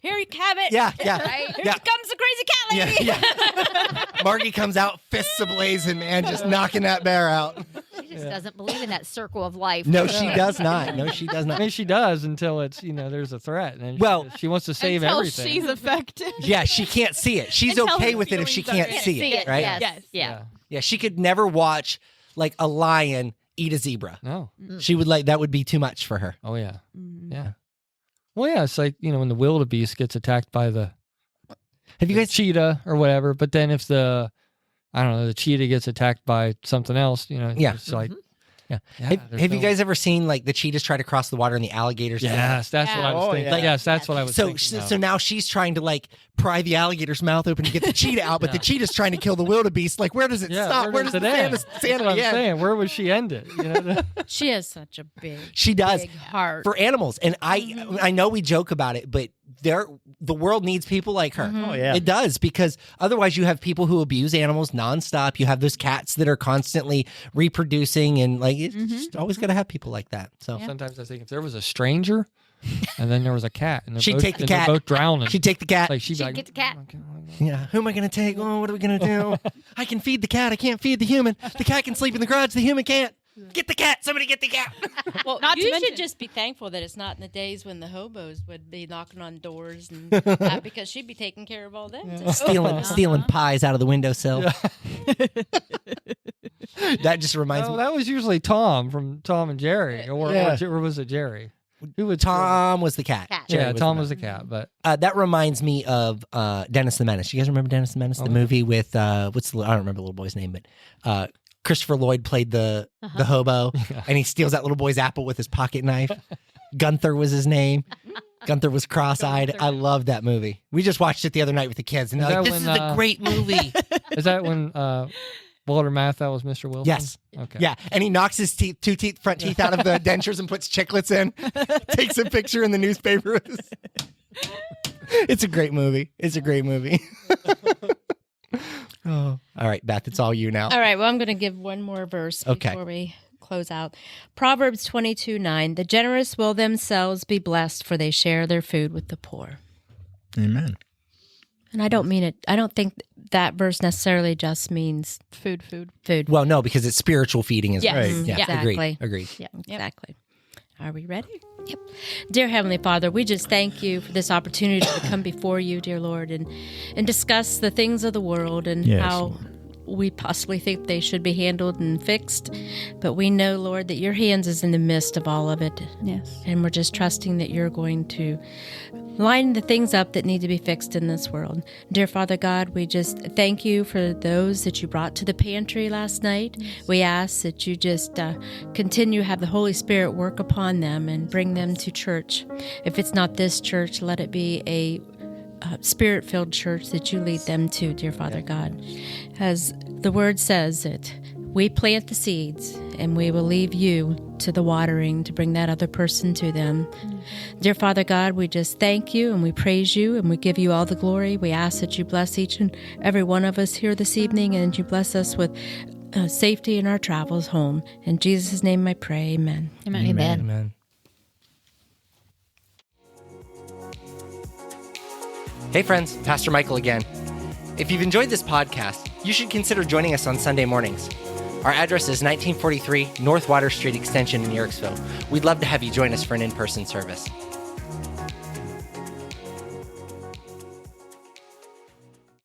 here you have it. Yeah, yeah. Right? Here Yeah. comes the crazy cat lady. Yeah. Margie comes out, fists ablazing, man, just knocking that bear out. She just doesn't believe in that circle of life. No, she does not. No, she does I not. mean, she does until it's, there's a threat. And then Well- she wants to save Until everything. she's affected. Yeah, she can't see it. She's Until okay her with it if she feelings can't are see it, right? Yes. Yes. Yeah. Yeah, she could never watch like a lion eat a zebra. No. She would that would be too much for her. Oh, yeah. Mhm. Yeah. Well, yeah, it's like, when the wildebeest gets attacked by the Have you guys cheetah or whatever, but then if the cheetah gets attacked by something else, Yeah. it's like, Yeah. there's Have you no- guys ever seen like the cheetahs try to cross the water and the alligators? Yes, that's what I was Oh, thinking. yeah. Yes, that's what I was So thinking. so now she's trying to like pry the alligator's mouth open to get the cheetah out, but the cheetah's trying to kill the wildebeest. Like, where does it stop? Where does it the end? sanity That's what I'm end? saying. Where would she end it? She has such a big, She does big heart. for animals, and I know we joke about it, but the world needs people like her. Oh, yeah. It does, because otherwise you have people who abuse animals nonstop. You have those cats that are constantly reproducing, and like it's just always got to have people like that. So Sometimes I think if there was a stranger And then there was a cat. And She'd take the and cat. They're both drowning. She'd take the cat. Like she'd be She'd like, get the cat. Yeah. Who am I going to take? Oh, what are we going to do? I can feed the cat. I can't feed the human. The cat can sleep in the garage. The human can't. Get the cat. Somebody get the cat. Well, Not to you mention- should just be thankful that it's not in the days when the hobos would be knocking on doors and that, because she'd be taking care of all them. too. Stealing pies out of the windowsill. That just reminds me. that was usually Tom from Tom and Jerry. Or was it Jerry? Who would Tom was the cat. Cat. Jerry Yeah, was Tom the was the cat. But that reminds me of Dennis the Menace. You guys remember Dennis the Menace, the movie with I don't remember the little boy's name, but Christopher Lloyd played the hobo, and he steals that little boy's apple with his pocket knife. Gunther was his name. Gunther was cross-eyed. I love that movie. We just watched it the other night with the kids, and they're like, "This is a great movie." is that when Walter Matthau was Mr. Wilson? Yes. Okay. Yeah, and he knocks his front teeth out of the dentures and puts chiclets in. Takes a picture in the newspaper. It's a great movie. Oh, all right, Beth, it's all you now. All right, well, I'm going to give one more verse before we close out. Proverbs 22:9. The generous will themselves be blessed, for they share their food with the poor. Amen. And I don't mean it. I don't think that verse necessarily just means Food. food. Well, no, because it's spiritual feeding as well. Yes. Right. Yeah, Exactly. Agreed. Yeah, exactly. Are we ready? Yep. Dear Heavenly Father, we just thank you for this opportunity to come before you, dear Lord, and discuss the things of the world and Yes, how Lord. we possibly think they should be handled and fixed. But we know, Lord, that your hands is in the midst of all of it. Yes. And we're just trusting that you're going to line the things up that need to be fixed in this world. Dear Father God, we just thank you for those that you brought to the pantry last night. We ask that you just continue to have the Holy Spirit work upon them and bring them to church. If it's not this church, let it be a spirit-filled church that you lead them to, dear Father God. As the word says that we plant the seeds and we will leave you to the watering to bring that other person to them. Dear Father God, we just thank you and we praise you and we give you all the glory. We ask that you bless each and every one of us here this evening and you bless us with safety in our travels home. In Jesus' name I pray, amen. Amen. Amen. Hey friends, Pastor Michael again. If you've enjoyed this podcast, you should consider joining us on Sunday mornings. Our address is 1943 North Water Street Extension in Yorksville. We'd love to have you join us for an in-person service.